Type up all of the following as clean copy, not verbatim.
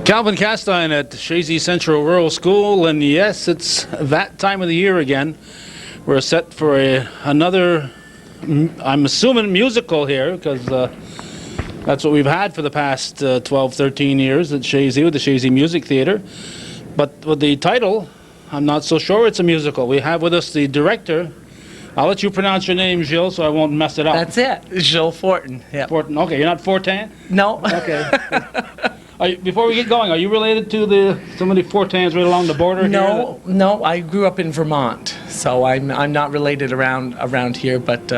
Calvin Castine at Chazy Central Rural School, and yes, it's that time of the year again. We're set for another, I'm assuming, musical here, because that's what we've had for the past 12, 13 years at Chazy with the Chazy Music Theatre. But with the title, I'm not so sure it's a musical. We have with us the director. I'll let you pronounce your name, Gilles, so I won't mess it up. That's it, Gilles Fortin. Yep. Fortin. Okay, you're not Fortin? No. Okay. Before we get going, are you related to some of the Fortins right along the border here? No. I grew up in Vermont, so I'm not related around here, but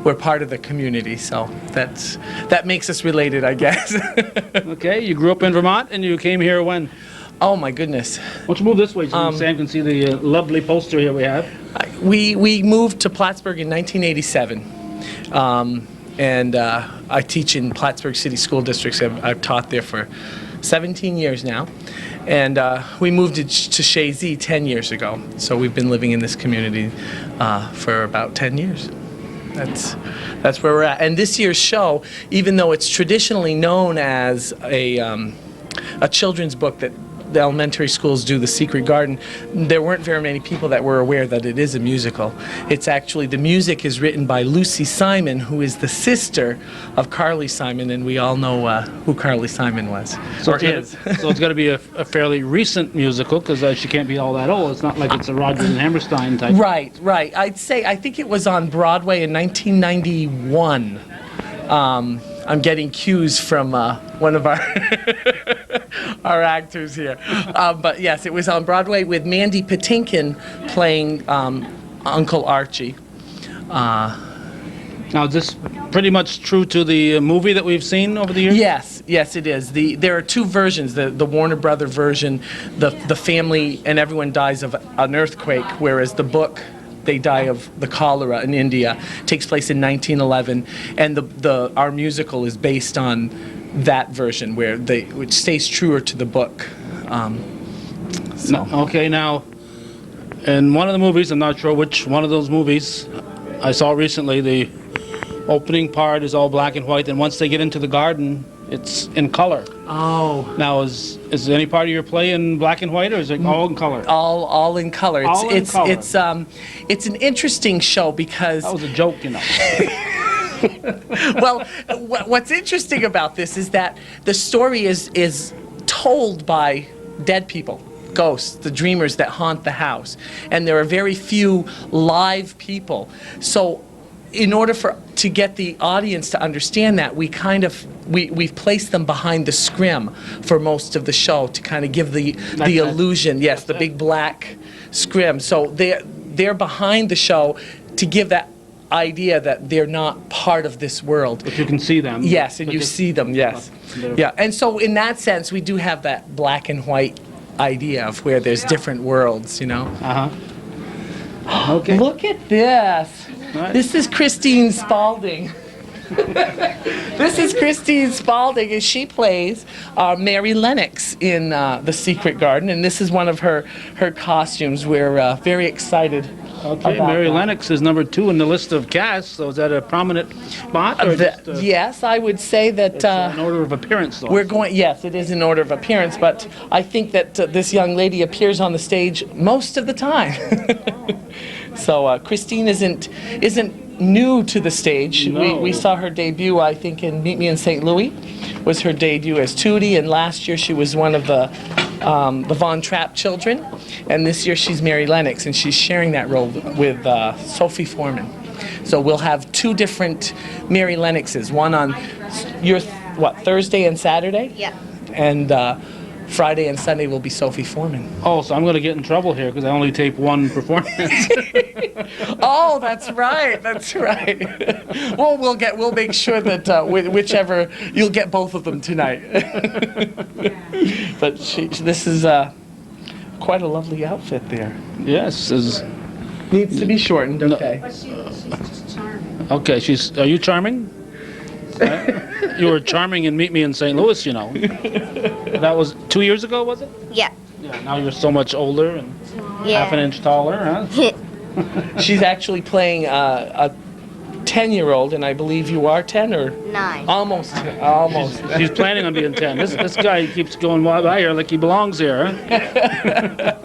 we're part of the community, so that makes us related, I guess. Okay, you grew up in Vermont, and you came here when? Oh my goodness. Why don't you move this way so Sam can see the lovely poster here we have. We moved to Plattsburgh in 1987. And I teach in Plattsburgh City School Districts. I've taught there for 17 years now. And we moved to Chazy 10 years ago. So we've been living in this community for about 10 years. That's where we're at. And this year's show, even though it's traditionally known as a children's book that the elementary schools do, The Secret Garden, there weren't very many people that were aware that it is a musical. It's actually, the music is written by Lucy Simon, who is the sister of Carly Simon, and we all know who Carly Simon was, so it's got to be a fairly recent musical, because she can't be all that old. It's not like it's a Rodgers and Hammerstein type. Right. I think it was on Broadway in 1991. I'm getting cues from one of our our actors here. But yes, it was on Broadway with Mandy Patinkin playing Uncle Archie. Now, is this pretty much true to the movie that we've seen over the years? Yes, it is. There are two versions, the Warner Brother version, the family and everyone dies of an earthquake, whereas the book, they die of the cholera in India, takes place in 1911, and our musical is based on that version, which stays truer to the book. Okay, now, in one of the movies, I'm not sure which one of those movies I saw recently, the opening part is all black and white, and once they get into the garden, it's in color. Oh. Now, is any part of your play in black and white, or is it all in color? All in color. It's an interesting show because... That was a joke, you know. Well, what's interesting about this is that the story is told by dead people, ghosts, the dreamers that haunt the house, and there are very few live people. So in order to get the audience to understand that, we've placed them behind the scrim for most of the show to kind of give the illusion. Yes, the big black scrim. So they're behind the show to give that idea that they're not part of this world. But you can see them. Yes, and you see them. Yes, yeah. And so in that sense, we do have that black and white idea of where there's different worlds. You know. Okay. Look at this. Right. This is Christine Spalding. This is Christine Spalding, and she plays Mary Lennox in The Secret Garden, and this is one of her costumes. We're very excited. Okay, Mary Lennox is number 2 in the list of cast, so is that a prominent spot? Or yes, I would say that... It's in order of appearance, though. Yes, it is in order of appearance, but I think that this young lady appears on the stage most of the time. So Christine isn't new to the stage. No. We saw her debut, I think, in Meet Me in St. Louis, was her debut as Tootie, and last year she was one of the Von Trapp children, and this year she's Mary Lennox, and she's sharing that role with Sophie Foreman. So we'll have 2 different Mary Lennoxes, one on Thursday and Saturday? Yeah. And Friday and Sunday will be Sophie Foreman. Oh, so I'm going to get in trouble here because I only tape one performance. Oh, that's right. Well, we'll make sure that whichever, you'll get both of them tonight. But this is quite a lovely outfit there. Yes. Needs to be shortened. Okay. But she's just charming. Okay. Are you charming? You were charming in Meet Me in St. Louis, you know. That was 2 years ago, was it? Yeah. Yeah. Now you're so much older and half an inch taller, huh? She's actually playing a 10-year-old, and I believe you are 10 or 9. almost. She's planning on being 10. This guy keeps going by here like he belongs here. Huh?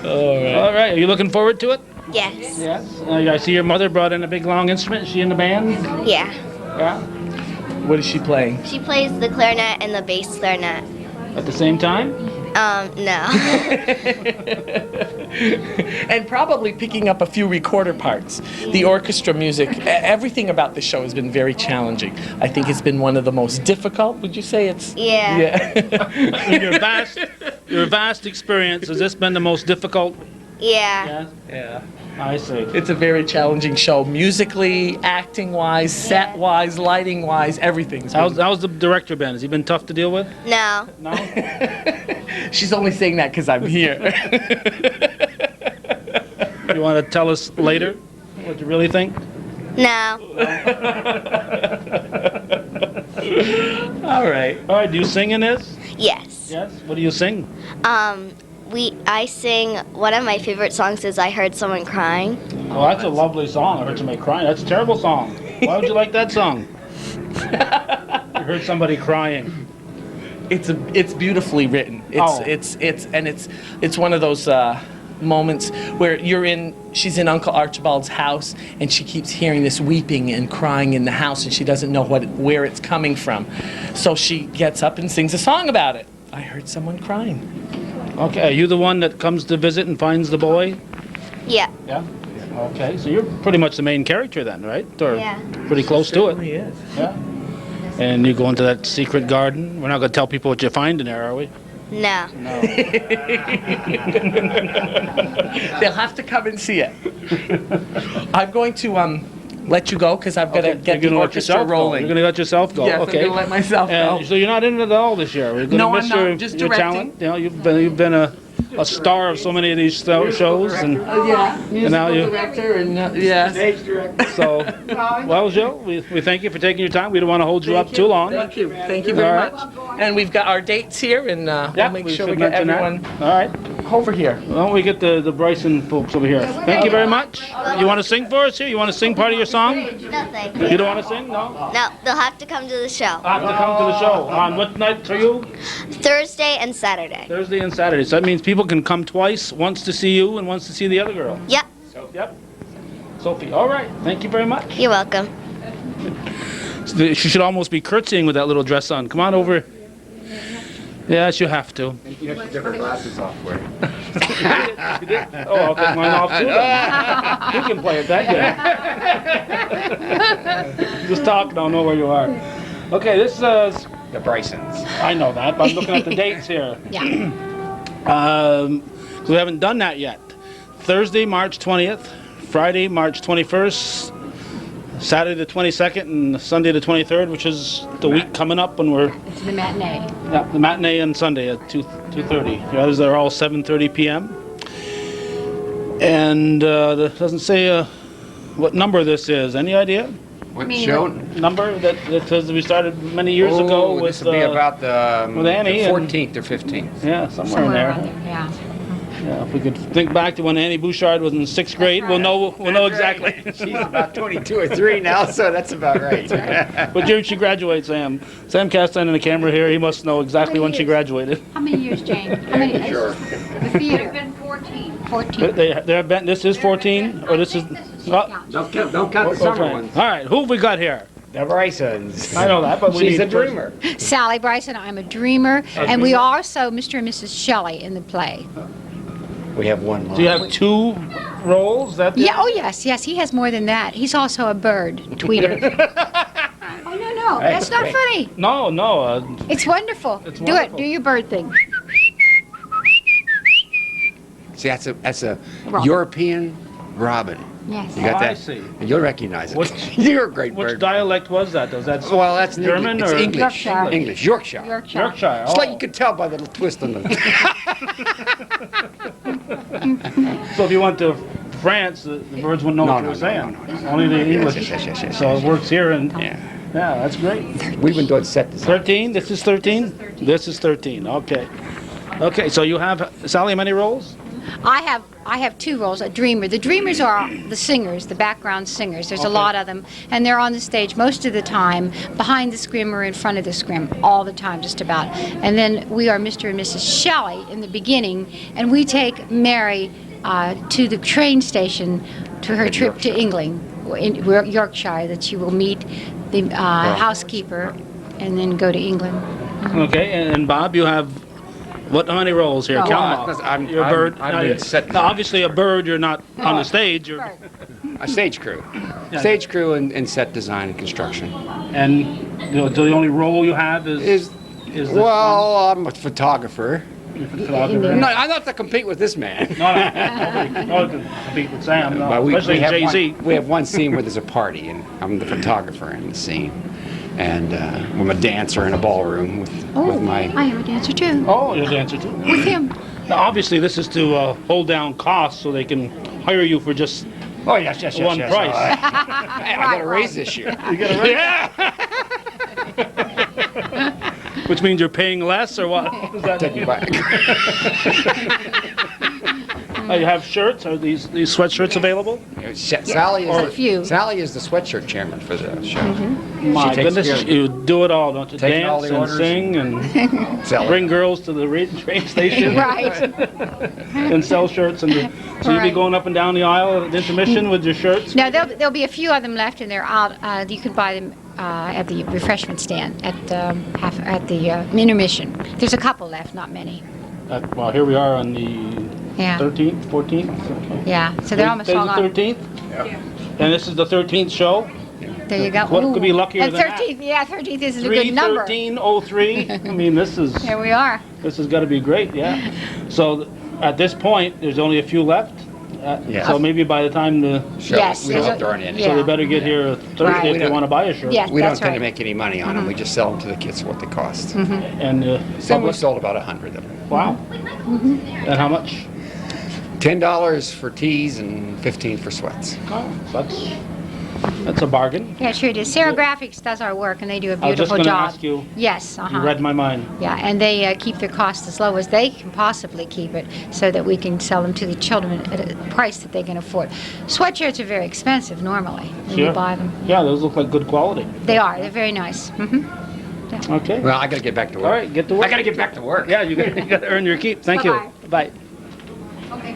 All right. Are you looking forward to it? Yes. Yes. I see your mother brought in a big long instrument. Is she in the band? Yeah. Yeah. What is she playing? She plays the clarinet and the bass clarinet. At the same time? No. And probably picking up a few recorder parts. The orchestra music, everything about the show has been very challenging. I think it's been one of the most difficult. Would you say it's? Yeah. Yeah. In your vast experience, has this been the most difficult? Yeah. Yeah. I see. It's a very challenging show, musically, acting-wise, set-wise, lighting-wise, everything's been- How's the director been? Has he been tough to deal with? No. No? She's only saying that because I'm here. You want to tell us later what you really think? No. All right. All right, do you sing in this? Yes. Yes. What do you sing? I sing, one of my favorite songs is I Heard Someone Crying. Well, that's a lovely song. I heard somebody crying. That's a terrible song. Why would you like that song? You heard somebody crying. It's beautifully written. It's one of those moments where she's in Uncle Archibald's house and she keeps hearing this weeping and crying in the house and she doesn't know where it's coming from. So she gets up and sings a song about it. I heard someone crying. Okay, are you the one that comes to visit and finds the boy? Yeah. Yeah. Okay, so you're pretty much the main character then, right? Or Yeah. pretty close to it. Certainly is. Yeah. And you go into that secret garden. We're not going to tell people what you find in there, are we? No. No. They'll have to come and see it. I'm going to let you go because I've got to Okay, get you're the gonna let orchestra yourself go. rolling. You're going to let yourself go. Yes, okay. I'm going to let myself go. And so you're not in it at all this year. We're going No, to miss I'm not. your, Just your directing. talent. You know, you've been a star of so many of these shows, and Yeah, musical now you- director and yes. so. Well, Joe, we thank you for taking your time. We don't want to hold you up too long. Thank you. Thank you very All right. much. And we've got our dates here, and we'll make sure we should get mention that. everyone All right. over here. Why don't we get the Bryson folks over here? Thank you very much. You want to sing for us here? You want to sing part of your song? No, thank You don't want to sing? No? No, they'll have to come to the show. I have to come to the show. On what night are you? Thursday and Saturday. Thursday and Saturday. So that means people can come twice, once to see you and once to see the other girl. Yep. Yep. Sophie, all right. Thank you very much. You're welcome. She should almost be curtsying with that little dress on. Come on over. Yes, you have to. You have to take her glasses off for you. Oh, I'll take mine off too then. You can play it that game. Just talk and I'll know where you are. Okay, this is... The Brysons. I know that, but I'm looking at the dates here. Yeah. So we haven't done that yet. Thursday, March 20th, Friday, March 21st, Saturday the 22nd, and Sunday the 23rd, which is the week coming up when we're... It's the matinee. Yeah, the matinee on Sunday at 2:30. The others are all 7:30 p.m. And it doesn't say what number this is. Any idea? What mean, show? Number that says we started many years ago with... This will be about the, with Annie the and- 14th or 15th. Yeah, somewhere in there. around there, yeah. Yeah, if we could think back to when Annie Bouchard was in 6th grade, we'll know exactly. She's about 22 or 3 now, so that's about right. What year did she graduate, Sam? Sam Castine in the camera here, he must know exactly when she graduated. How many years, Jane? How many? Sure. The theater. Been 14. 14. They're been, this is 14, or this is... Oh, Don't count the summer okay. ones. All right, who have we got here? The Brysons. I know that, but we She's need a dreamer. Sally Bryson, I'm a dreamer. And we are also Mr. and Mrs. Shelley in the play. We have one line. Do you have 2 roles? That Yeah, oh yes, he has more than that. He's also a bird, tweeter. Oh, no, that's not funny. No, It's wonderful. It's Do wonderful. it, do your bird thing. See, that's a Robin. European robin. Yes. You got Oh, that? I see. And you'll recognize it. Which- You're a great which bird. dialect was that? Was that Well, that's German It's or English. Yorkshire. English. Yorkshire. Yorkshire. Yorkshire? It's like Oh. you could tell by the little twist on the. So if you went to France, the birds wouldn't know No, what you no, were no, saying. no, no. Only the English. Yes. So it works here, and Yeah. that's great. We've been doing set design. 13. This is 13. This is 13. Okay. Okay. So you have Sally. How many roles? I have two roles, a dreamer. The dreamers are the singers, the background singers. There's a lot of them, and they're on the stage most of the time, behind the scrim or in front of the scrim, all the time, just about. And then we are Mr. and Mrs. Shelley in the beginning, and we take Mary to the train station to her trip to England, in Yorkshire, that she will meet the housekeeper and then go to England. Okay, and Bob, you have what many roles here? Oh, Count them all. You're a bird. Now, obviously, a bird. You're not on the stage. You're A stage crew. Stage crew and set design and construction. And the only role you have is this well, I'm a photographer. photographer. No, I'm not to compete with this man. No, to compete with Sam. No, But we especially have Jay-Z. we have one scene where there's a party, and I'm the photographer in the scene. And I'm a dancer in a ballroom with my... I am a dancer too. Oh, you're a dancer too. With him. Now, obviously, this is to hold down costs so they can hire you for just Oh, yes. one price. I got a raise this year. You get a raise? Yeah. Which means you're paying less, or what? Does that Take it back. You have shirts? Are these sweatshirts available? Sally a few. Sally is the sweatshirt chairman for the show. My She takes goodness, care of you do it all, don't you? Taking all Dance the and orders sing and Sell it. bring girls to the train station Right. and sell shirts. And so you'll be Right. going up and down the aisle at the intermission with your shirts? No, there'll be a few of them left, and they're out. You can buy them at the refreshment stand at the intermission. There's a couple left, not many. Well, here we are on the Yeah. 13th, 14th? Yeah. So they're almost Today's all the gone. 13th? Yeah. And this is the 13th show? There you go. What could be luckier and than that? 13th, yeah, 13th is a good number. 3/13/03. I mean, this is Here we are. this has got to be great, yeah. So at this point, there's only a few left. Yeah. So maybe by the time the Show. Yes, We there's don't a- throw it in. yeah. so they better get here Thursday Right. if they want to buy a shirt. Yes, We don't that's tend right. to make any money on them. We just sell them to the kids for what they cost. And So we sold about 100 of them. wow. And how much? $10 for tees and $15 for sweats. Oh, that's a bargain. Yeah, sure it is. Sarah Graphics does our work, and they do a I was just beautiful going to job. ask you. Yes, You read my mind. Yeah, and they keep their costs as low as they can possibly keep it, so that we can sell them to the children at a price that they can afford. Sweatshirts are very expensive normally when you buy them. Yeah, those look like good quality. They are. They're very nice. Okay. Well, I got to get back to work. All right, get to work. I got to get back to work. Yeah, you got to earn your keep. Thank you. Bye. Okay.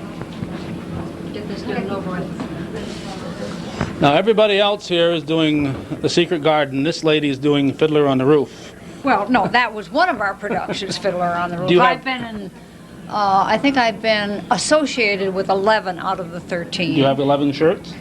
Get this done and over with. Now, everybody else here is doing The Secret Garden. This lady is doing Fiddler on the Roof. Well, no, that was one of our productions, Fiddler on the Roof. Do you have- I've been in, I think I've been associated with 11 out of the 13. Do you have 11 shirts?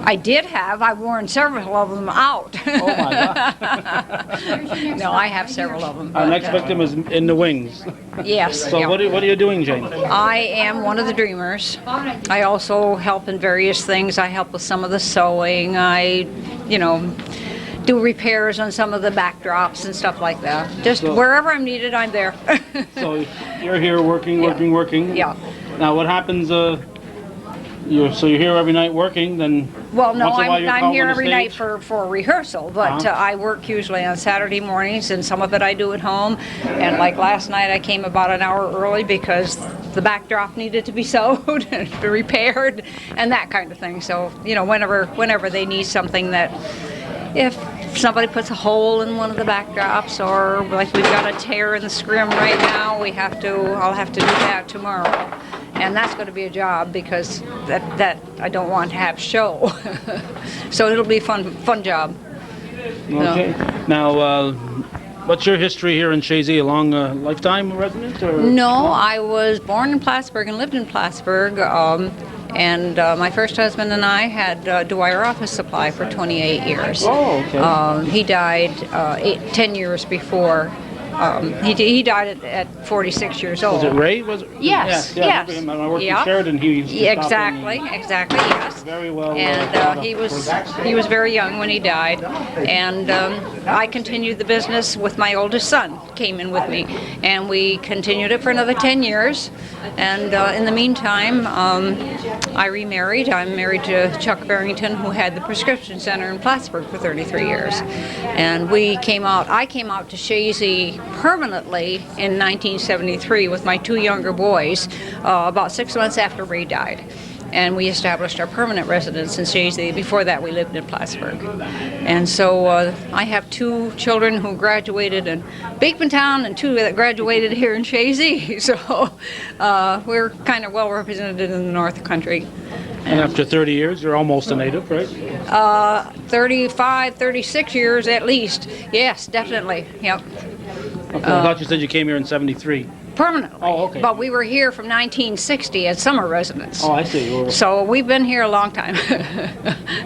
I did have. I've worn several of them out. Oh, my God. No, I have several of them. Our but, next victim is in the wings. Yes. So yeah. what are you doing, Jane? I am one of the dreamers. I also help in various things. I help with some of the sewing. I, do repairs on some of the backdrops and stuff like that. Just So- wherever I'm needed, I'm there. So you're here working. Yeah. Now what happens, you're here every night working, then Well, no, once in a while you're I'm called here on the every night stage? for rehearsal, but I work usually on Saturday mornings, and some of it I do at home. And like last night, I came about an hour early because the backdrop needed to be sewed and repaired and that kind of thing. So, whenever they need something that, if somebody puts a hole in one of the backdrops, or like we've got a tear in the scrim right now, I'll have to do that tomorrow. And that's going to be a job because that I don't want to have show. So it'll be a fun job. Okay. Now, what's your history here in Chazy? A long lifetime resident? Or? No, I was born in Plattsburgh and lived in Plattsburgh. And my first husband and I had Dwyer Office Supply for 28 years. Oh, okay. He died 10 years before. He died at 46 years old. Was it Ray? Was it? Yes, Yeah, I yes. remember him. I worked Yeah. in Sheridan. He used to stop in Exactly, yes. Very well. And he was very young when he died, and I continued the business with my oldest son. Came in with me, and we continued it for another 10 years. And in the meantime, I remarried. I'm married to Chuck Barrington, who had the prescription center in Plattsburgh for 33 years. And I came out to Chazy permanently in 1973 with my 2 younger boys, about 6 months after Ray died. And we established our permanent residence in Chazy. Before that, we lived in Plattsburgh. And so I have 2 children who graduated in Beekmantown and 2 that graduated here in Chazy. So we're kind of well represented in the North Country. And after 30 years, you're almost a native, right? 35, 36 years at least. Yes, definitely. Yep. Okay, I thought you said you came here in 73. Permanently. Oh, okay. But we were here from 1960 as summer residents. Oh, I see. So we've been here a long time,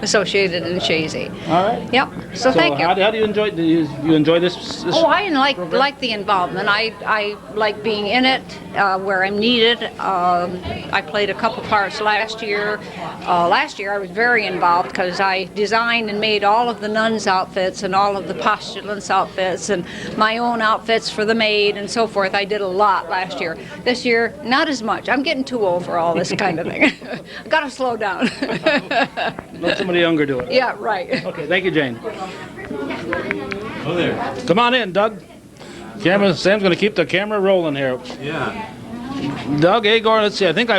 associated in Chazy. All right. Yep. So thank you. How do you enjoy? Do you enjoy this? Oh, I like the involvement. I like being in it where I'm needed. I played a couple parts last year. Last year I was very involved because I designed and made all of the nuns' outfits and all of the postulants' outfits and my own outfits for the maid and so forth. I did a lot last year. This year, not as much. I'm getting too old for all this kind of thing. I've got to slow down. Let somebody younger do it. Yeah, right. Okay, thank you, Jane. Oh, there. Come on in, Doug. Sam's going to keep the camera rolling here. Yeah. Doug, Agar, let's see. I think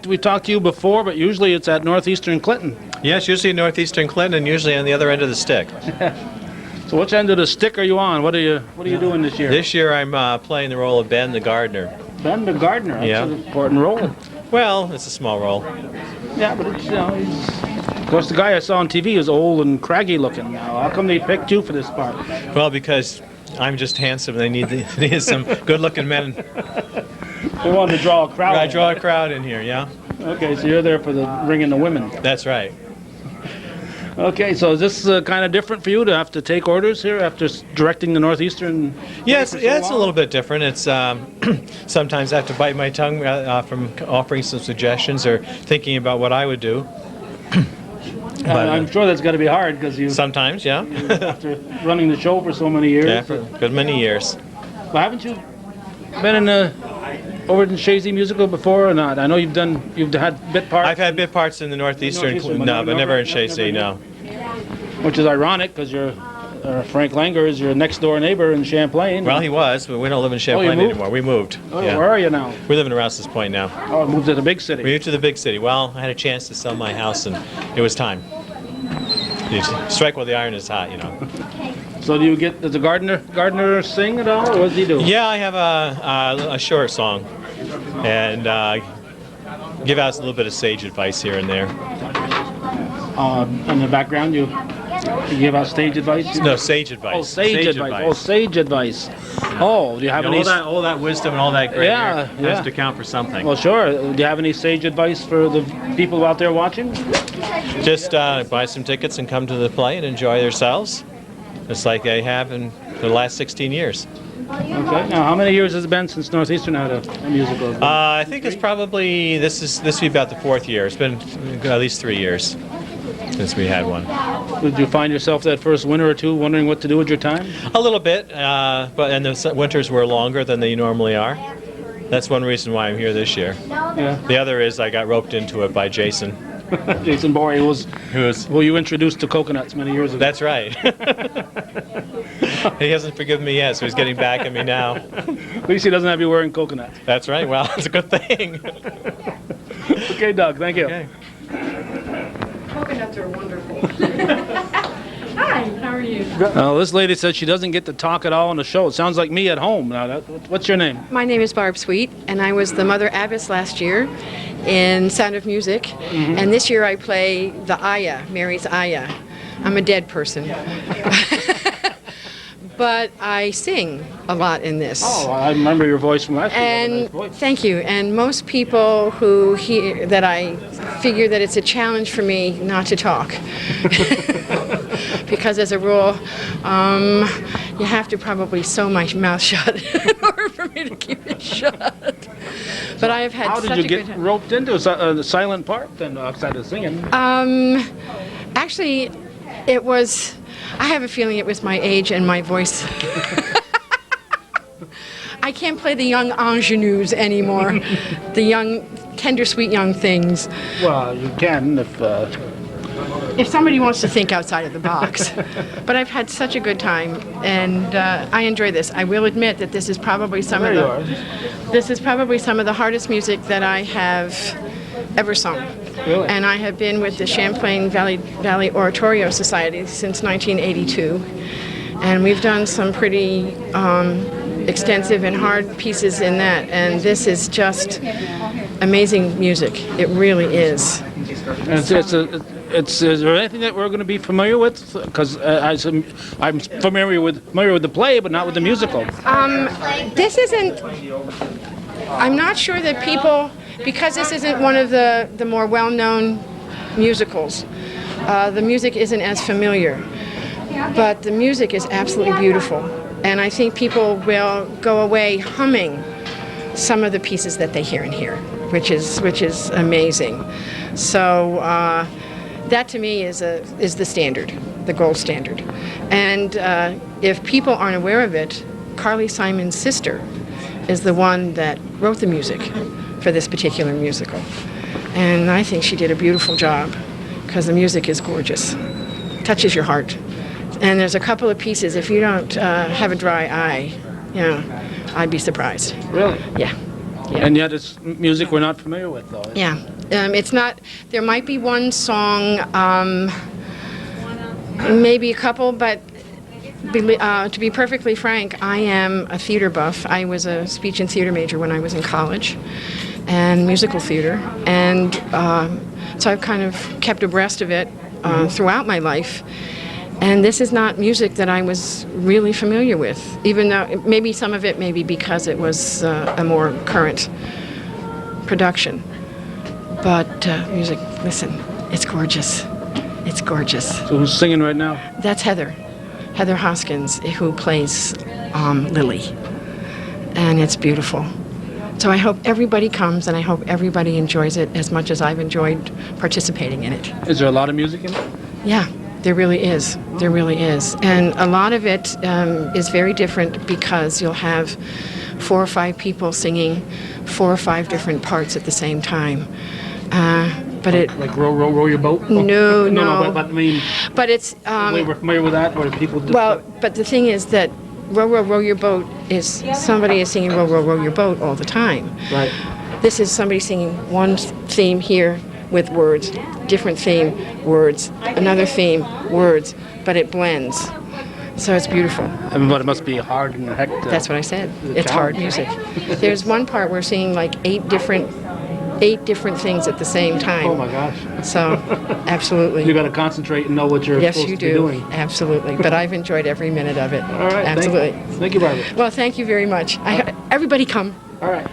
we talked to you before, but usually it's at Northeastern Clinton. Yes, usually Northeastern Clinton, usually on the other end of the stick. So which end of the stick are you on? What are you doing this year? This year I'm playing the role of Ben the gardener. Ben the gardener. That's Yeah. an important role. Well, it's a small role. Yeah, but it's, of course, the guy I saw on TV is old and craggy looking now. How come they picked you for this part? Well, because I'm just handsome. They need some good-looking men. They wanted to draw a crowd. I draw a crowd in here, yeah? Okay, so you're there for the ringing the women. That's right. Okay, so is this kind of different for you to have to take orders here after directing the Northeastern? Yes, for so yeah, it's a long? little bit different. It's sometimes I have to bite my tongue from offering some suggestions or thinking about what I would do. But, I'm sure that's got to be hard because you, sometimes, yeah. after running the show for so many years. Yeah, for a good many years. Well, haven't you been over in Chazy Musical before or not? I know you've had bit parts. I've had bit parts in the Northeastern, Northeastern, no, but never in never Chazy, here. no. Which is ironic because Frank Langer is your next door neighbor in Champlain. Well, he was, but we don't live in Champlain moved? anymore. We moved. Oh, Yeah. where are you now? We live in Rouse's Point now. Oh, I moved to the big city. We moved to the big city. Well, I had a chance to sell my house, and it was time. You strike while the iron is hot, you know. So does the gardener sing at all, or what does he do? Yeah, I have a short song, and give out a little bit of sage advice here and there. In the background, you give out stage advice? No, sage advice. Oh, sage advice. Oh, sage advice. Oh, do you have You know, any? all that wisdom and all that gray Yeah, hair yeah. has to count for something. Well, sure. Do you have any sage advice for the people out there watching? Just buy some tickets and come to the play and enjoy yourselves. Just like I have in the last 16 years. Okay. Now, how many years has it been since Northeastern had a musical? I think it's probably this will be about the 4th year. It's been at least 3 years since we had one. Did you find yourself that first winter or two wondering what to do with your time? A little bit, and the winters were longer than they normally are. That's one reason why I'm here this year. Yeah. The other is I got roped into it by Jason. Jason Borey Who was? who you introduced to coconuts many years ago. That's right. He hasn't forgiven me yet, so he's getting back at me now. At least he doesn't have you wearing coconuts. That's right. Well, it's a good thing. Okay, Doug, thank you. Okay. Coconuts are wonderful. Hi, how are you? This lady said she doesn't get to talk at all on the show. It sounds like me at home. Now, what's your name? My name is Barb Sweet, and I was the Mother Abbess last year in Sound of Music. Mm-hmm. And this year I play the Aya, Mary's Aya. I'm a dead person. But I sing a lot in this. Oh, I remember your voice from last year. You have a And nice voice. thank you. And most people who hear that, I figure that it's a challenge for me not to talk. Because as a rule, you have to probably sew my mouth shut in order for me to keep it shut. But I have had How such did you a get good time. roped into the silent part then outside of singing? Actually, it was, I have a feeling it was my age and my voice. I can't play the young ingenues anymore, the young, tender, sweet young things. Well, you can if if somebody wants to think outside of the box. But I've had such a good time, and I enjoy this. I will admit that this is probably some of the hardest music that I have ever sung. Really? And I have been with the Champlain Valley Oratorio Society since 1982, and we've done some pretty extensive and hard pieces in that, and this is just amazing music. It really is. Is there anything that we're going to be familiar with? Because I'm familiar with the play, but not with the musical. This isn't. I'm not sure that people, because this isn't one of the more well-known musicals. The music isn't as familiar, but the music is absolutely beautiful, and I think people will go away humming some of the pieces that they hear in here, which is amazing. So that to me is the standard, the gold standard. And if people aren't aware of it, Carly Simon's sister is the one that wrote the music for this particular musical. And I think she did a beautiful job because the music is gorgeous. Touches your heart. And there's a couple of pieces, if you don't have a dry eye, I'd be surprised. Really? Yeah. And yet it's music we're not familiar with, though. Yeah. It's not, there might be one song, maybe a couple, but to be perfectly frank, I am a theater buff. I was a speech and theater major when I was in college, and musical theater, and so I've kind of kept abreast of it throughout my life. And this is not music that I was really familiar with, even though maybe some of it maybe because it was a more current production. But music, listen, it's gorgeous. It's gorgeous. So who's singing right now? That's Heather Hoskins, who plays Lily. And it's beautiful. So I hope everybody comes, and I hope everybody enjoys it as much as I've enjoyed participating in it. Is there a lot of music in it? Yeah. There really is. There really is. And a lot of it is very different because you'll have 4 or 5 people singing 4 or 5 different parts at the same time. But like row your boat? No. But I mean, but it's we're familiar with that, or people just but the thing is that row your boat is somebody is singing row your boat all the time. Right. This is somebody singing one theme here with words, different theme, words, another theme, words, but it blends. So it's beautiful. But it must be hard and heck. That's what I said. It's hard music. There's one part we're singing like 8 different things at the same time. Oh my gosh. So, absolutely. You got to concentrate and know what you're supposed to be doing. Yes, you do. Absolutely. But I've enjoyed every minute of it. All right. Absolutely. Thank you, Barbara. Well, thank you very much. Everybody come. All right.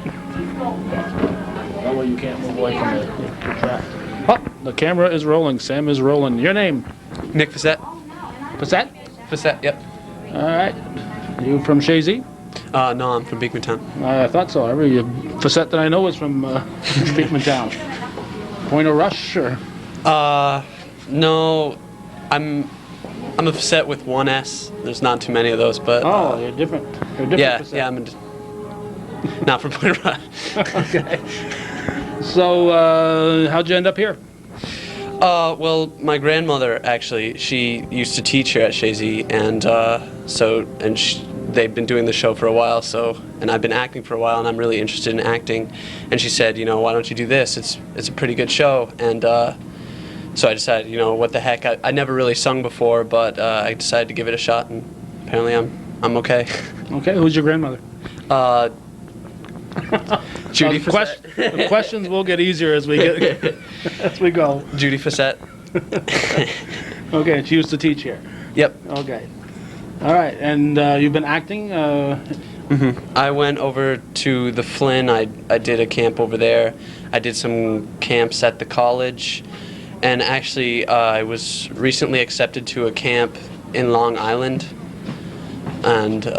That way you can't move away from the track. Oh, the camera is rolling. Sam is rolling. Your name? Nick Fassett. Fassett? Fassett, yep. All right. You from Chazy? No, I'm from Beekmantown. I thought so. Every Fassett that I know is from Beekmantown. Point of Rush, or? No, I'm a Fassett with 1 S. There's not too many of those, but. Oh, you're different. You're different. Yeah, Fassett. yeah, I'm not from Point of Rush. Okay. So, how'd you end up here? Well, my grandmother actually, she used to teach here at Chazy, and they've been doing the show for a while. And I've been acting for a while, and I'm really interested in acting. And she said, why don't you do this? It's a pretty good show. And so I decided, what the heck? I never really sung before, but I decided to give it a shot, and apparently I'm okay. Okay. Who's your grandmother? Judy Fassett. The questions will get easier as we go. Judy Fassett. Okay, she used to teach here. Yep. Okay. All right, and you've been acting? I went over to the Flynn. I did a camp over there. I did some camps at the college, and actually I was recently accepted to a camp in Long Island, and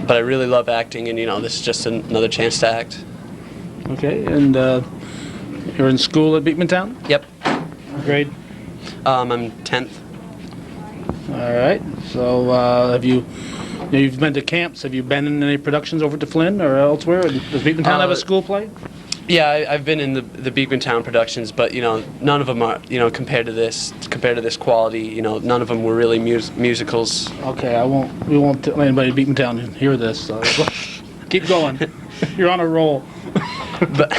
but I really love acting, and this is just another chance to act. Okay, and you're in school at Beekmantown? Yep. Grade? I'm 10th. All right. So you've been to camps. Have you been in any productions over to Flynn or elsewhere? Does Beekmantown have a school play? Yeah, I've been in the Beekman Town productions, but none of them are compared to this quality. None of them were really musicals. Okay, we won't let anybody at Beekman Town hear this. So keep going. You're on a roll. But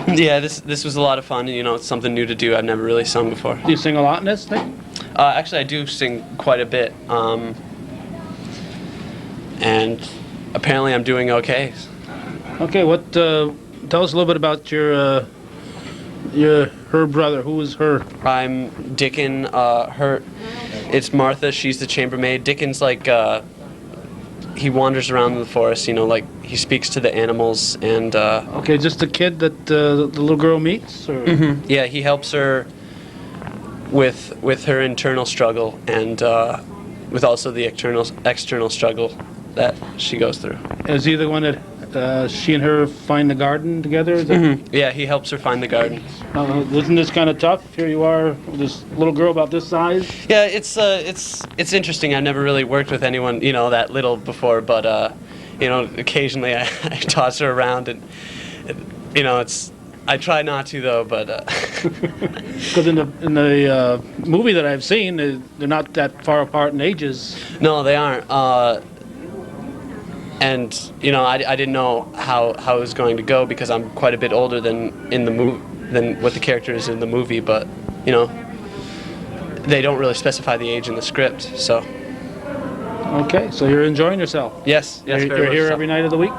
yeah, this was a lot of fun. It's something new to do. I've never really sung before. Do you sing a lot in this thing? Actually, I do sing quite a bit. And apparently I'm doing okay. Okay, tell us a little bit about her brother. Who is her? I'm Dickon. It's Martha. She's the chambermaid. Dickon's like he wanders around in the forest. He speaks to the animals and. Okay, just the kid that the little girl meets. Or? Mm-hmm. Yeah, he helps her with her internal struggle and with also the external struggle that she goes through. Is he the one that she and her find the garden together? Mm-hmm. Yeah, he helps her find the garden. Isn't this kind of tough? Here you are, this little girl about this size. Yeah, it's interesting. I've never really worked with anyone that little before, but occasionally I toss her around, and it's. I try not to though, but because in the movie that I've seen, they're not that far apart in ages. No, they aren't. And I didn't know how it was going to go because I'm quite a bit older than what the character is in the movie. But they don't really specify the age in the script. So. Okay, so you're enjoying yourself. Yes. You're here every night of the week.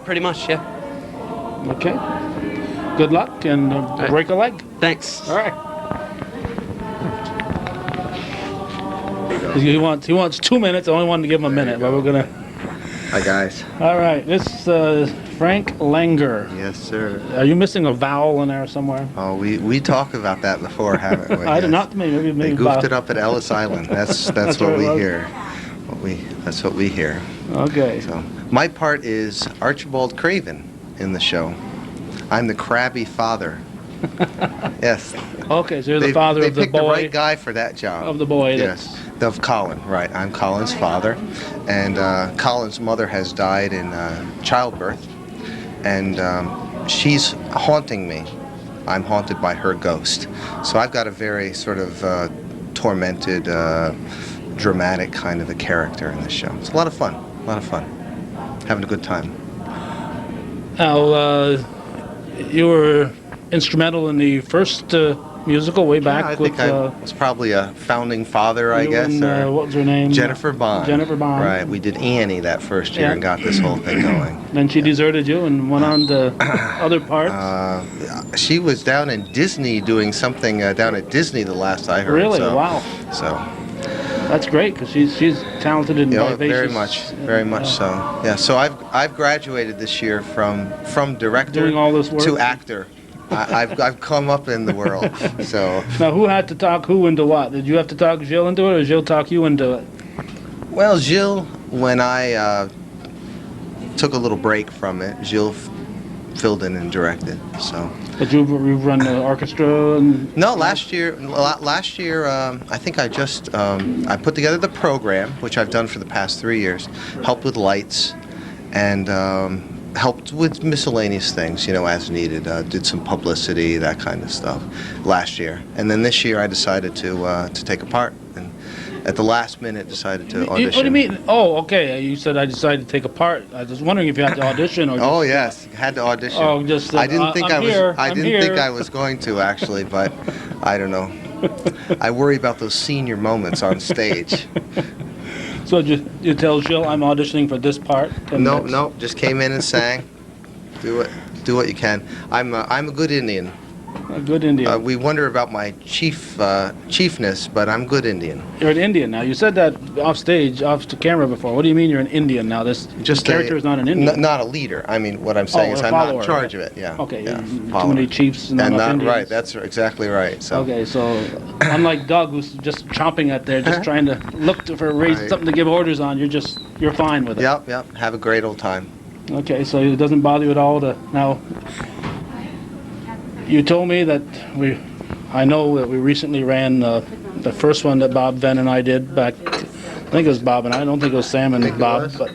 Pretty much, yeah. Okay. Good luck and break a leg. Thanks. All right. He wants 2 minutes. I only wanted to give him a minute, but we're gonna. Hi guys. All right. This is Frank Langer. Yes, sir. Are you missing a vowel in there somewhere? Oh, we talked about that before, haven't we? I did not. Maybe they goofed it up at Ellis Island. That's what we hear. That's what we hear. Okay. So my part is Archibald Craven in the show. I'm the crabby father. Yes. Okay, so you're the father of the boy. They picked the right guy for that job. Of the boy. Yes. Of Colin, right. I'm Colin's father. And Colin's mother has died in childbirth. And she's haunting me. I'm haunted by her ghost. So I've got a very sort of tormented, dramatic kind of a character in this show. It's a lot of fun. Having a good time. Now, you were instrumental in the first musical way back. Yeah, I think I was probably a founding father, I guess. And, what was her name? Jennifer Bond. Jennifer Bond. Right. We did Annie that first year and got this whole thing going. Then she deserted you and went on to other parts. She was down in Disney doing something down at Disney the last I heard. Really? So, wow. So. That's great because she's talented and vivacious. Very much so. Yeah. So I've graduated this year from director doing all this work to actor. I've come up in the world. So now, who had to talk who into what? Did you have to talk Gilles into it, or Gilles talk you into it? Well, Gilles, when I took a little break from it, Gilles filled in and directed. So. But you run the orchestra and. No, last year, I think I just I put together the program, which I've done for the past 3 years, helped with lights, and helped with miscellaneous things, as needed. Did some publicity, that kind of stuff, last year, and then this year I decided to take a part, and at the last minute decided to audition. What do you mean? Oh, okay. You said I decided to take a part. I was wondering if you had to audition or. Oh yes, had to audition. Oh, just. I didn't think I didn't think I was going to actually, but I don't know. I worry about those senior moments on stage. So you tell Gilles I'm auditioning for this part? No, just came in and sang. Do what you can. I'm a good Indian. A good Indian. We wonder about my chiefness, but I'm good Indian. You're an Indian now. You said that off stage, off the camera before. What do you mean you're an Indian now? This character is not an Indian. Not a leader. I mean, what I'm saying is I'm not in charge of it. Yeah. Okay. Yeah, too many chiefs and not Indians. Right. That's exactly right. So. Okay. So unlike Doug, who's just chomping at there, just trying to look for something to give orders on, you're fine with it. Yep. Have a great old time. Okay. So it doesn't bother you at all to now. You told me that I know that we recently ran the first one that Bob Venn and I did back. I think it was Bob and I don't think it was Sam and Bob, but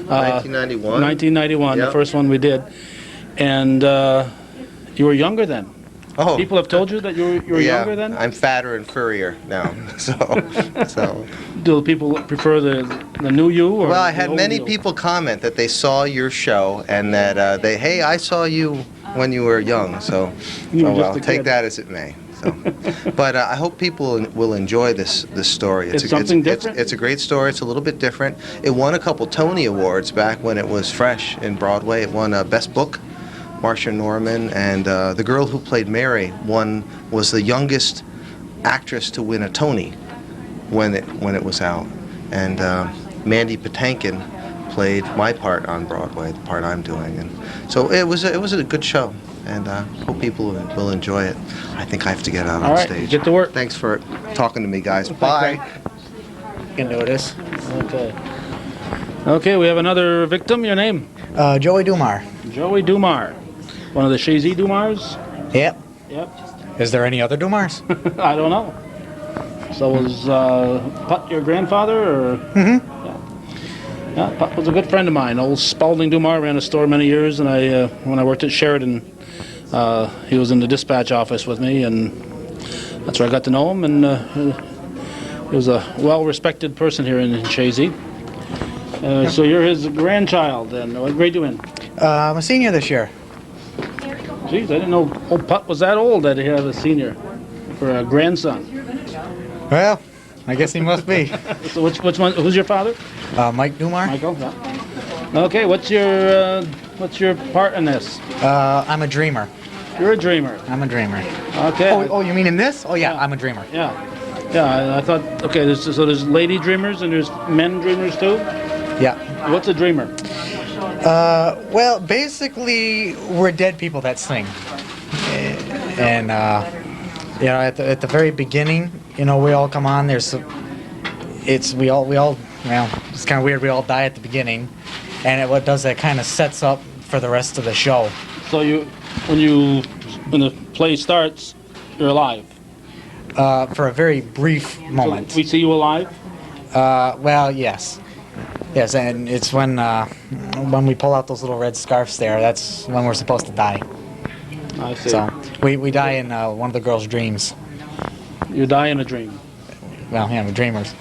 1991. 1991, the Yep. first one we did. And you were younger then. Oh, People have told you that you were yeah, younger then? I'm fatter and furrier now. So. Do people prefer the new you? Or Well, I the had old many you? people comment that they saw your show and that hey, I saw you when you were young. So, You were oh, just well, a take kid. that as it may. So, but I hope people will enjoy this story. It's something different? It's a great story. It's a little bit different. It won a couple Tony Awards back when it was fresh in Broadway. It won Best Book, Marcia Norman, and the girl who played Mary was the youngest actress to win a Tony when it was out. And Mandy Patinkin played my part on Broadway, the part I'm doing, and so it was a good show, and hope people will enjoy it. I think I have to get out All on right, stage. get to work. Thanks for talking to me, guys. Bye. You can do this. Okay. Okay, we have another victim. Your name? Joey Dumar. Joey Dumar. One of the Chazy Dumars? Yep. Yep. Is there any other Dumars? I don't know. So was Putt your grandfather, or? Mm-hmm. Yeah, Putt was a good friend of mine. Old Spalding Dumar ran a store many years, and when I worked at Sheridan, he was in the dispatch office with me, and that's where I got to know him. And he was a well-respected person here in Chazy. So you're his grandchild, and what grade you in? I'm a senior this year. Geez, I didn't know old Putt was that old that he had a senior for a grandson. Well, I guess he must be. So which one? Who's your father? Mike Dumar. Michael. Yeah. Okay, what's your part in this? I'm a dreamer. You're a dreamer. I'm a dreamer. Okay. Oh, you mean in this? Oh, yeah, I'm a dreamer. Yeah. Yeah, I thought. Okay, there's lady dreamers and there's men dreamers too. Yeah. What's a dreamer? Well, basically, we're dead people that sing. And at the very beginning, we all come on. Well, it's kind of weird. We all die at the beginning, and what does that kind of sets up for the rest of the show. So when the play starts, you're alive. For a very brief moment. So we see you alive. Well, yes. Yes, and it's when we pull out those little red scarves there, that's when we're supposed to die. I see. So we die in one of the girls' dreams. You die in a dream. Well, yeah, we're dreamers.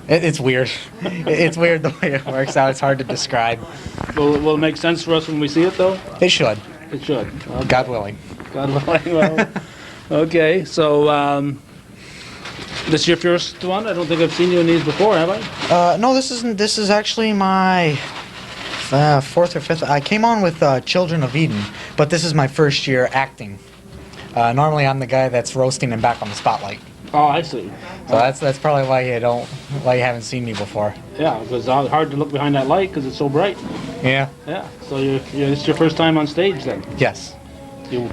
It's weird. It's weird the way it works out. It's hard to describe. Will it make sense for us when we see it, though? It should. It should. Okay. God willing. God willing. Well, okay, so this is your first one? I don't think I've seen you in these before, have I? No, this isn't. This is actually my fourth or fifth. I came on with Children of Eden, but this is my first year acting. Normally, I'm the guy that's roasting and back on the spotlight. Oh, I see. So that's probably why you haven't seen me before. Yeah, because it's hard to look behind that light because it's so bright. Yeah. Yeah. So it's your first time on stage then. Yes.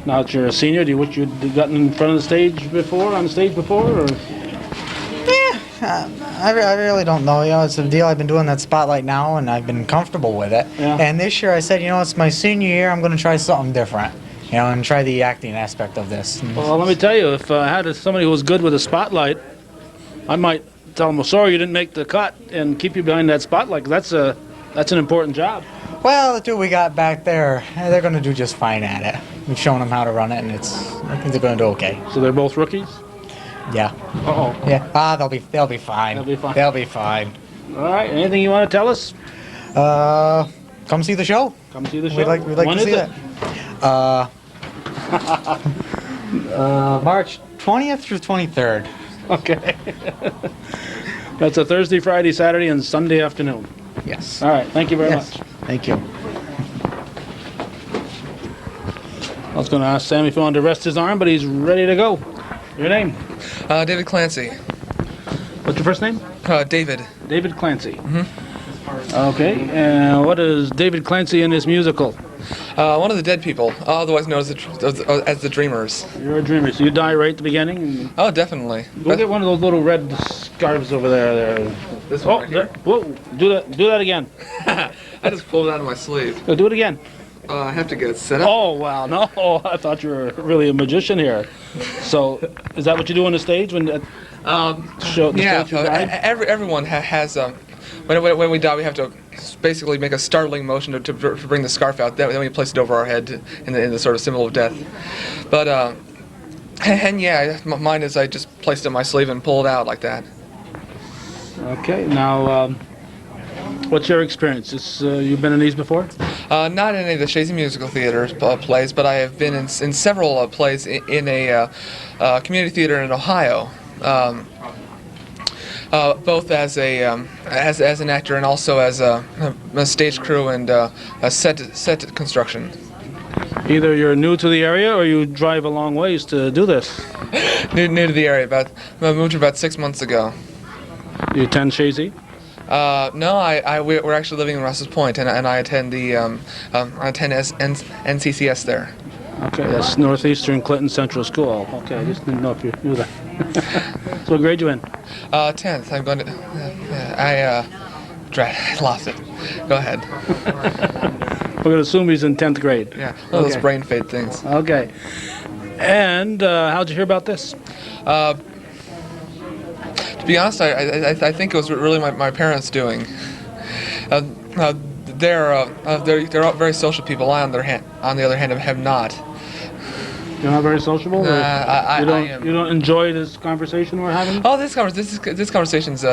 Now that you're a senior, do you wish you'd gotten in front of the stage before, or? I really don't know. It's a deal. I've been doing that spotlight now, and I've been comfortable with it. Yeah. And this year I said, it's my senior year. I'm going to try something different. And try the acting aspect of this. Well, let me tell you, if I had somebody who was good with a spotlight, I might tell them, well, sorry you didn't make the cut, and keep you behind that spotlight, 'cause that's an important job. Well, the two we got back there, they're going to do just fine at it. We've shown them how to run it, and I think they're going to do okay. So they're both rookies? Yeah. Uh-oh. Yeah. They'll be fine. They'll be fine. They'll be fine. All right. Anything you want to tell us? Come see the show. Come see the show. We'd like When to see is that. March 20th through 23rd. Okay. That's a Thursday, Friday, Saturday, and Sunday afternoon. Yes. All right. Thank you very much. Thank you. I was going to ask Sam if he wanted to rest his arm, but he's ready to go. Your name? David Clancy. What's your first name? David. David Clancy. Mm-hmm. Okay. And what is David Clancy in this musical? One of the dead people, otherwise known as the Dreamers. You're a dreamer, so you die right at the beginning? Oh, definitely. Go get one of those little red scarves over there. This one right here? Whoa, do that again. I just pulled it out of my sleeve. Do it again. I have to get it set up. Oh, wow, no, I thought you were really a magician here. So, is that what you do on the stage when yeah, everyone has when we die, we have to basically make a startling motion to bring the scarf out. Then we place it over our head in the sort of symbol of death. But and yeah, mine is I just placed it in my sleeve and pull it out like that. Okay, now, what's your experience? You've been in these before? Not in any of the Chazy Music Theatre plays, but I have been in several plays in a community theater in Ohio, both as an actor and also as a stage crew and a set construction. Either you're new to the area or you drive a long ways to do this. New to the area. I moved here about 6 months ago. You attend Chazy? No, we're actually living in Russell's Point, and I attend NCCS there. Okay, that's Northeastern Clinton Central School. Okay, I just didn't know if you knew that. So what grade you in? 10th. I'm going to. I lost it. Go ahead. We're going to assume he's in 10th grade. Yeah, one of those brain fade things. Okay. And how'd you hear about this? To be honest, I think it was really my parents' doing. They're very social people. I, on the other hand, have not. You're not very sociable? Or you don't enjoy this conversation we're having? Oh, this conversation's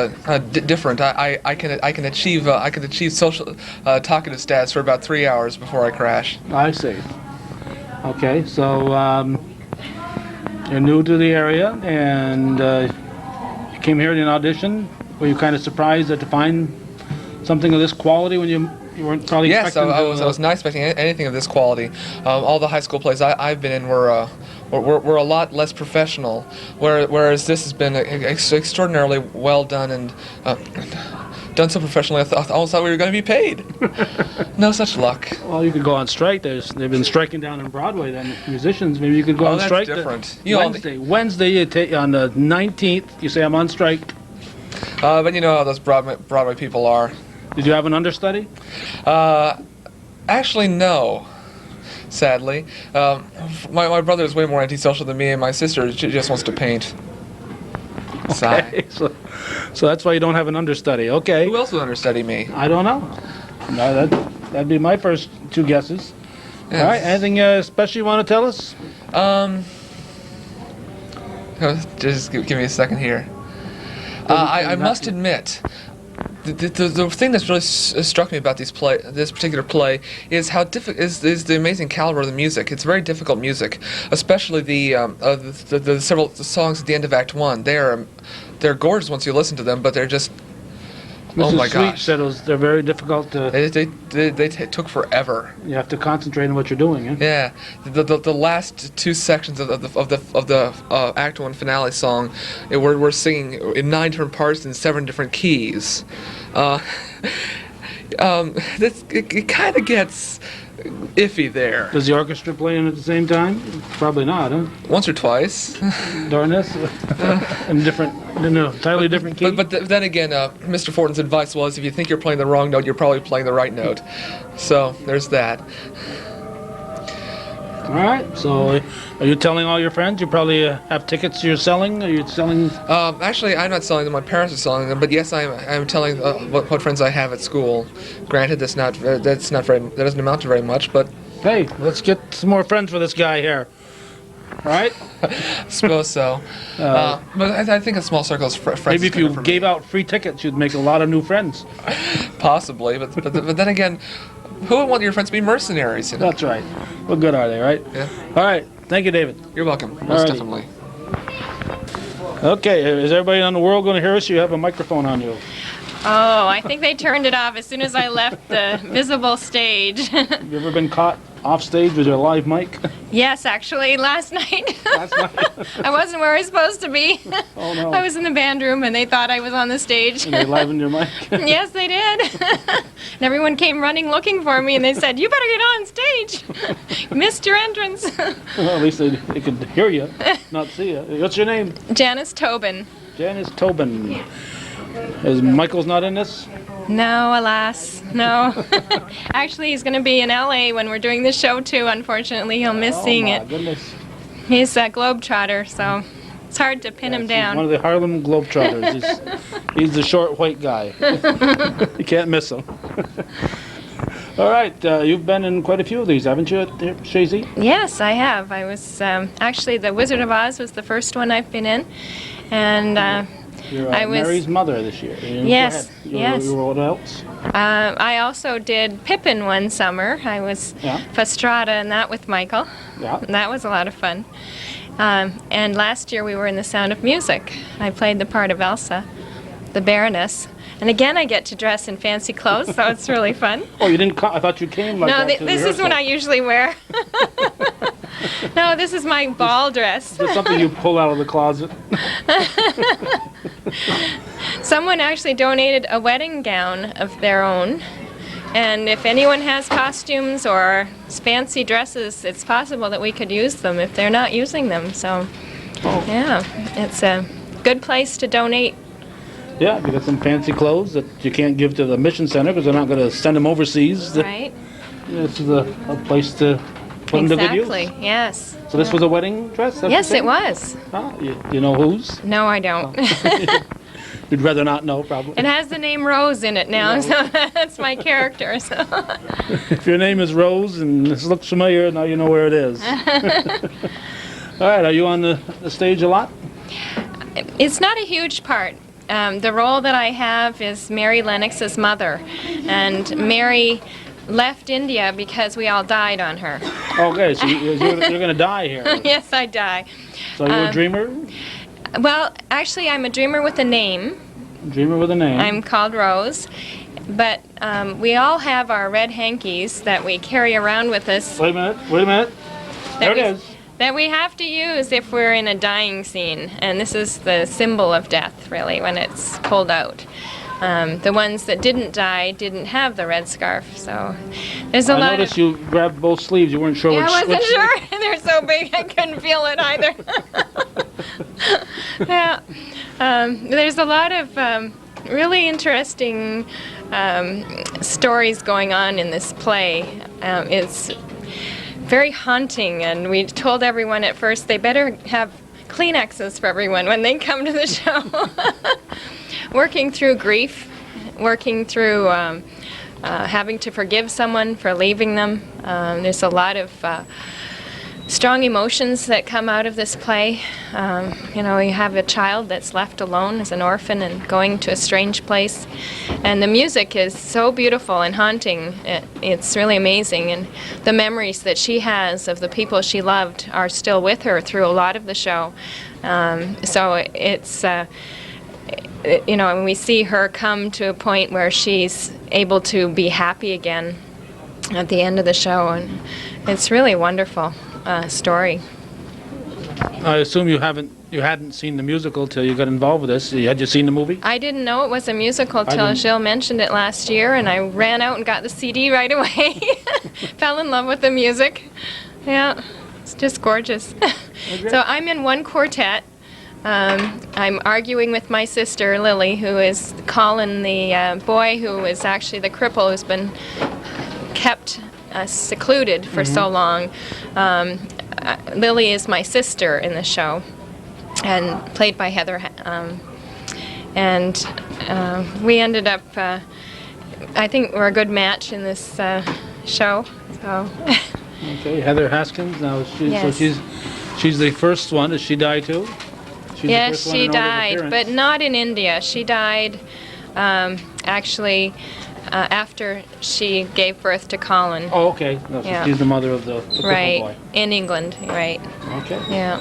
different. I can achieve social talkative status for about 3 hours before I crash. I see. Okay, so you're new to the area, and you came here in an audition. Were you kind of surprised to find something of this quality when you weren't probably expecting? Yes, I was not expecting anything of this quality. All the high school plays I've been in were a lot less professional, whereas this has been extraordinarily well done and done so professionally. I almost thought we were going to be paid. No such luck. Well, you could go on strike. They've been striking down on Broadway. Then musicians, maybe you could go on strike. That's different. Wednesday, you on the 19th. You say I'm on strike. But you know how those Broadway people are. Did you have an understudy? Actually, no. Sadly, my brother is way more antisocial than me, and my sister just wants to paint. Okay, so that's why you don't have an understudy. Okay. Who else would understudy me? I don't know. No, that'd be my first two guesses. Yes. All right. Anything special you want to tell us? Just give me a second here. I must admit, the thing that's really struck me about this particular play is how is the amazing caliber of the music. It's very difficult music, especially the several songs at the end of Act 1. They're gorgeous once you listen to them, but they're just oh my gosh. Said they're very difficult to. They took forever. You have to concentrate on what you're doing. Eh? Yeah, the last two sections of the Act 1 finale song, we're singing in 9 different parts in 7 different keys. It kind of gets iffy there. Does the orchestra play in at the same time? Probably not, huh? Once or twice. Darn this. In entirely different key. But then again, Mr. Fortin's advice was, if you think you're playing the wrong note, you're probably playing the right note. So there's that. All right. So, are you telling all your friends? You probably have tickets you're selling. Are you selling? Actually, I'm not selling them. My parents are selling them. But yes, I'm telling what friends I have at school. Granted, that doesn't amount to very much. But hey, let's get some more friends for this guy here. All right. Suppose so. But I think a small circle is friends. Maybe if you gave out free tickets, you'd make a lot of new friends. Possibly, but then again, who would want your friends to be mercenaries? You know? That's right. What good are they, right? Yeah. All right. Thank you, David. You're welcome. Most definitely. Okay. Is everybody in the world going to hear us? You have a microphone on you. Oh, I think they turned it off as soon as I left the visible stage. Have you ever been caught off stage with your live mic? Yes, actually, last night. I wasn't where I was supposed to be. Oh, no. I was in the band room, and they thought I was on the stage. And they livened your mic? Yes, they did. And everyone came running looking for me, and they said, "You better get on stage. You missed your entrance." Well, at least they could hear you, not see you. What's your name? Janice Tobin. Janice Tobin. Is Michael's not in this? No, alas, no. Actually, he's going to be in LA when we're doing the show too. Unfortunately, he'll miss seeing it. Oh my goodness. He's a globetrotter, so It's hard to pin him down. One of the Harlem Globetrotters. He's the short white guy. You can't miss him. All right, you've been in quite a few of these, haven't you, Chazy? Yes, I have. I was actually the Wizard of Oz was the first one I've been in, and You're I was Mary's mother this year. Yes, Go ahead. yes. You were what else? I also did Pippin one summer. I was Fastrada in that with Michael. Yeah. And that was a lot of fun. And last year we were in The Sound of Music. I played the part of Elsa, the Baroness. And again, I get to dress in fancy clothes, so it's really fun. Oh, you didn't come? I thought you came like No, that to this is what I usually wear. No, this is my ball dress. Is this something you pull out of the closet? Someone actually donated a wedding gown of their own. And if anyone has costumes or fancy dresses, it's possible that we could use them if they're not using them. So, yeah, it's a good place to donate. Yeah, you got some fancy clothes that you can't give to the mission center because they're not going to send them overseas. Right. This is a place to put them to good use. Exactly, yes. So this was a wedding dress? That's Yes, the it thing? was. Ah, you know whose? No, I don't. You'd rather not know, probably. It has the name Rose in it now, so that's my character. So. If your name is Rose and this looks familiar, now you know where it is. All right, are you on the stage a lot? It's not a huge part. The role that I have is Mary Lennox's mother, and Mary left India because we all died on her. Okay, so you're going to die here. Yes, I die. So you're a dreamer? Well, actually, I'm a dreamer with a name. Dreamer with a name. I'm called Rose, but we all have our red hankies that we carry around with us. Wait a minute. There it is. That we have to use if we're in a dying scene, and this is the symbol of death, really, when it's pulled out. The ones that didn't die didn't have the red scarf, so there's a lot. I noticed you grabbed both sleeves. You weren't sure Yeah, which. I wasn't sure. They're so big I couldn't feel it either. Yeah, there's a lot of really interesting stories going on in this play. It's very haunting, and we told everyone at first they better have Kleenexes for everyone when they come to the show. Working through grief, working through having to forgive someone for leaving them. There's a lot of strong emotions that come out of this play. You have a child that's left alone as an orphan and going to a strange place. And the music is so beautiful and haunting. It's really amazing. And the memories that she has of the people she loved are still with her through a lot of the show. So it's, when we see her come to a point where she's able to be happy again at the end of the show. And it's really wonderful. Story. I assume you hadn't seen the musical till you got involved with this. Had you seen the movie? I didn't know it was a musical till Jill mentioned it last year, and I ran out and got the CD right away. Fell in love with the music. Yeah, it's just gorgeous. So I'm in one quartet. I'm arguing with my sister Lily, who is Colin, the boy who is actually the cripple who's been kept secluded for so long. Lily is my sister in the show, and played by Heather. And we ended up, I think we're a good match in this show. So. Okay, Heather Haskins. Now, Yes. So she's the first one. Does she die too? Yes, she died, but not in India. She died actually after she gave birth to Colin. Oh, okay. No, so Yeah. she's the mother of the crippled Right, boy. in England, right. Okay. Yeah.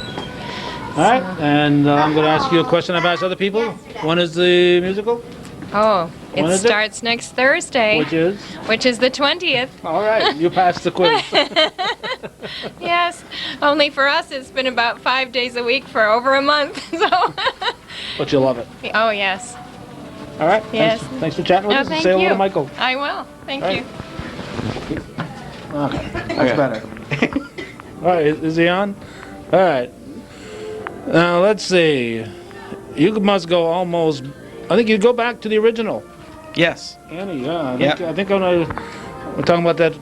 All right, and I'm going to ask you a question I've asked other people. When is the musical? Oh, When it is it? starts next Thursday. Which is? Which is the 20th. All right, you passed the quiz. Yes, only for us it's been about 5 days a week for over a month. So. But you love it. Oh, yes. All right, Yes. thanks for chatting with No, us. thank Say hello you. to Michael. I will. Thank All you. right. Okay, that's better. All right, is he on? All right. Now, let's see. You must go almost, I think you go back to the original. Yes. Annie, yeah. Yep. I think we're talking about that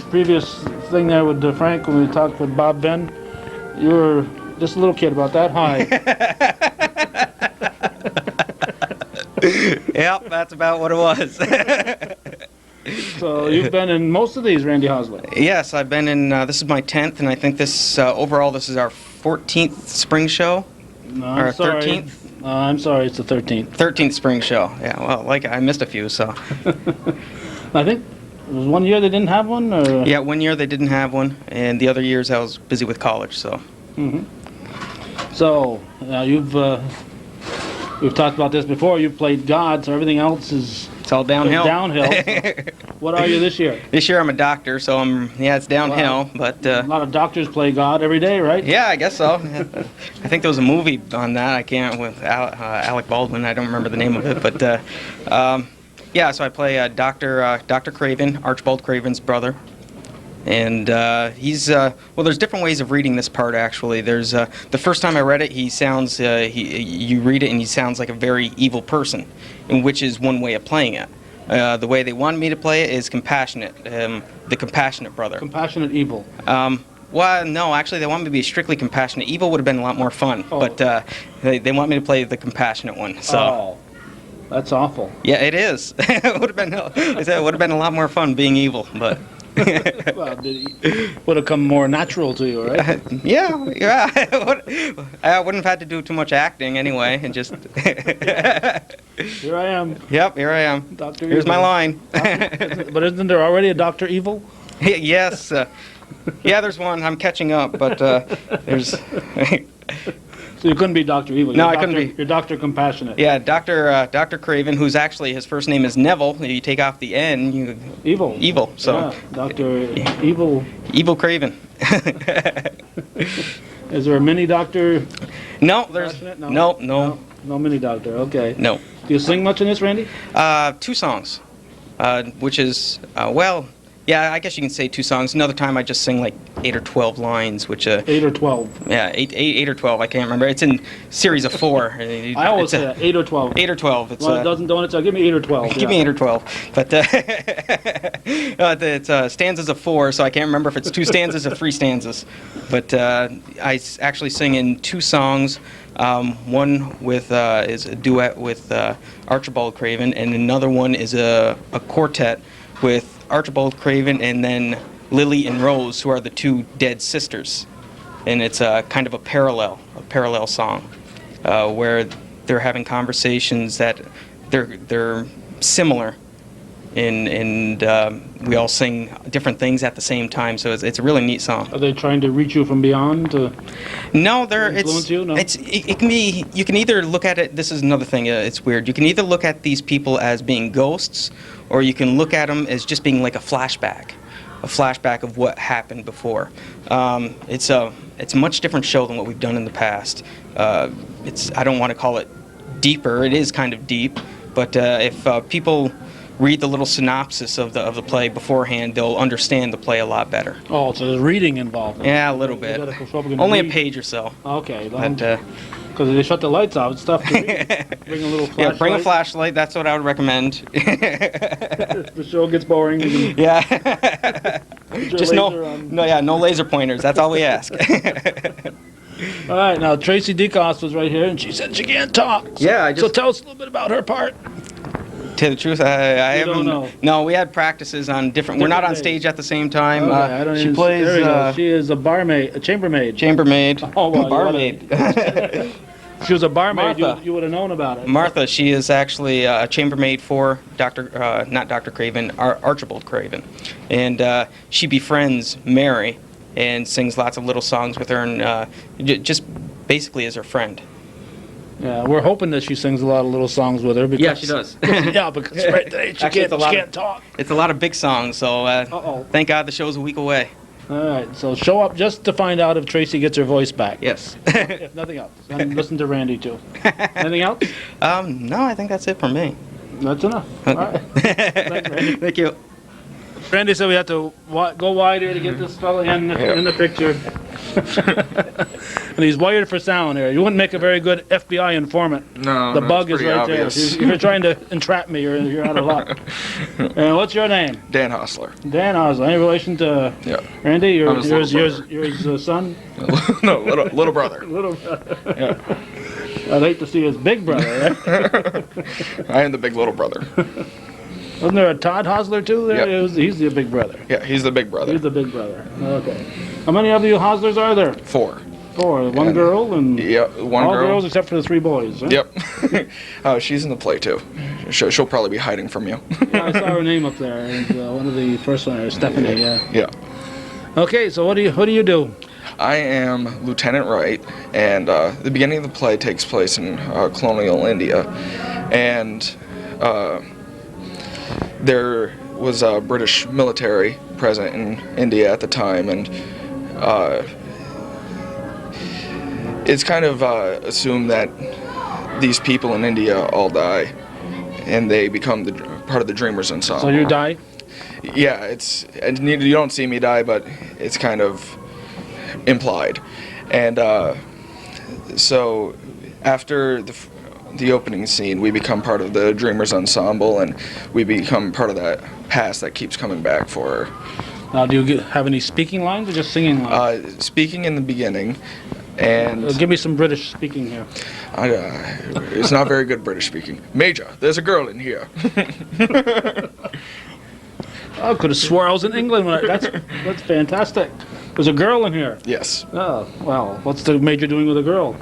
previous thing there with Frank when we talked with Bob Ben. You were just a little kid about that high. Yep, that's about what it was. So you've been in most of these, Randy Hosley? Yes, I've been in, this is my 10th, and I think this, overall, this is our 14th spring show. No, or I'm sorry. 13th? I'm sorry, it's the 13th. 13th spring show. Yeah, well, like, I missed a few, so. I think it was one year they didn't have one, or? Yeah, one year they didn't have one, and the other years I was busy with college, so. So, we've talked about this before. You've played God, so everything else is... It's all downhill. Downhill. What are you this year? This year I'm a doctor, so it's downhill, but... a lot of doctors play God every day, right? Yeah, I guess so. I think there was a movie on that. I can't, with Alec Baldwin. I don't remember the name of it, but... yeah, so I play Dr. Craven, Archibald Craven's brother. And he's well, there's different ways of reading this part, actually. There's the first time I read it, he sounds you read it and he sounds like a very evil person, and which is one way of playing it. The way they wanted me to play it is compassionate, the compassionate brother. Compassionate evil. Well, no, actually, they want me to be strictly compassionate. Evil would have been a lot more fun, but they want me to play the compassionate one. So. That's awful. Yeah, it is. It would have been. I said it would have been a lot more fun being evil, but. Well, would have come more natural to you, right? Yeah. I wouldn't have had to do too much acting anyway, and just. Here I am. Yep, here I am. Dr. Here's Evil. my line. But isn't there already a Dr. Evil? Yes. Yeah, there's one. I'm catching up, but there's. So you couldn't be Dr. Evil. No, I couldn't be. You're Dr. Compassionate. Yeah, Dr. Craven, who's actually, his first name is Neville. You take off the N, you... Evil. Evil, so... Yeah, Dr. Evil. Evil Craven. Is there a mini Dr. No, there's... No mini Doctor, okay. No. Do you sing much in this, Randy? 2 songs, which is, well... Yeah, I guess you can say 2 songs. Another time I just sing like 8 or 12 lines, which... 8 or 12? Yeah, 8 or 12, I can't remember. It's in series of 4. I always say that, 8 or 12. 8 or 12. It's, well, it doesn't, don't it? So give me 8 or 12. Give me 8 or 12. But it's stanzas of 4, so I can't remember if it's 2 stanzas or 3 stanzas. But I actually sing in 2 songs. One with is a duet with Archibald Craven, and another one is a quartet with Archibald Craven and then Lily and Rose, who are the 2 dead sisters. And it's kind of a parallel song, where they're having conversations that they're similar, and we all sing different things at the same time. So it's a really neat song. Are they trying to reach you from beyond to? No, influence you? No? It can be. You can either look at it. This is another thing. It's weird. You can either look at these people as being ghosts, or you can look at them as just being like a flashback of what happened before. It's a much different show than what we've done in the past. I don't want to call it deeper. It is kind of deep, but if people read the little synopsis of the play beforehand, they'll understand the play a lot better. Oh, so there's reading involved. Yeah, a little bit. Only a page or so. Okay. Because they shut the lights off, it's tough to read. Bring a little flashlight. Yeah, bring a flashlight. That's what I would recommend. The show gets boring. Yeah. Just no laser pointers. That's all we ask. All right, now Tracy DeCoste was right here, and she said she can't talk. So, so tell us a little bit about her part. To tell the truth, I haven't. Don't know. No, we had practices on different. We're not on stage at the same time. Okay, she plays. There we go. She is a barmaid, a chambermaid. Chambermaid. Oh, well, barmaid. She was a barmaid. Martha. You would have known about it. Martha. She is actually a chambermaid for not Dr. Craven, Archibald Craven, and she befriends Mary and sings lots of little songs with her, and just basically as her friend. Yeah, we're hoping that she sings a lot of little songs with her. Because, yeah, she does. Yeah, because right today she can't talk. It's a lot of big songs, so thank God the show's a week away. All right, so show up just to find out if Tracy gets her voice back. Yes. If nothing else. And listen to Randy, too. Anything else? No, I think that's it for me. That's enough. All right. Thanks, Randy. Thank you. Randy said we have to go wider to get this fella in the picture. And he's wired for sound here. You wouldn't make a very good FBI informant. No, the no, bug it's is right pretty obvious. there. If you're trying to entrap me, you're out of luck. And what's your name? Dan Hostler. Dan Hostler. Any relation to Randy? You're I'm his his son? No, little brother. Little brother. Yeah. I'd hate to see his big brother. Right? I am the big little brother. Wasn't there a Todd Hosler too? There, Yep. He's the big brother. Yeah, he's the big brother. He's the big brother. Okay. How many of you Hoslers are there? 4. 4. One girl and one all girl. girls except for the 3 boys. Huh? Yep. She's in the play too. She'll probably be hiding from you. Yeah, I saw her name up there. And, one of the first one, Stephanie. Yeah. Yeah. Okay, so what do you do? I am Lieutenant Wright, and the beginning of the play takes place in colonial India, and there was a British military present in India at the time, and it's kind of assumed that these people in India all die, and they become part of the Dreamers ensemble. So you die? Yeah, and you don't see me die, but it's kind of implied. And so after the opening scene, we become part of the Dreamers ensemble, and we become part of that past that keeps coming back for her. Now, do you have any speaking lines or just singing lines? Speaking in the beginning, and give me some British speaking here. It's not very good British speaking. Major, there's a girl in here. I could have swore I was in England. That's fantastic. There's a girl in here. Yes. Oh, well, what's the Major doing with a girl?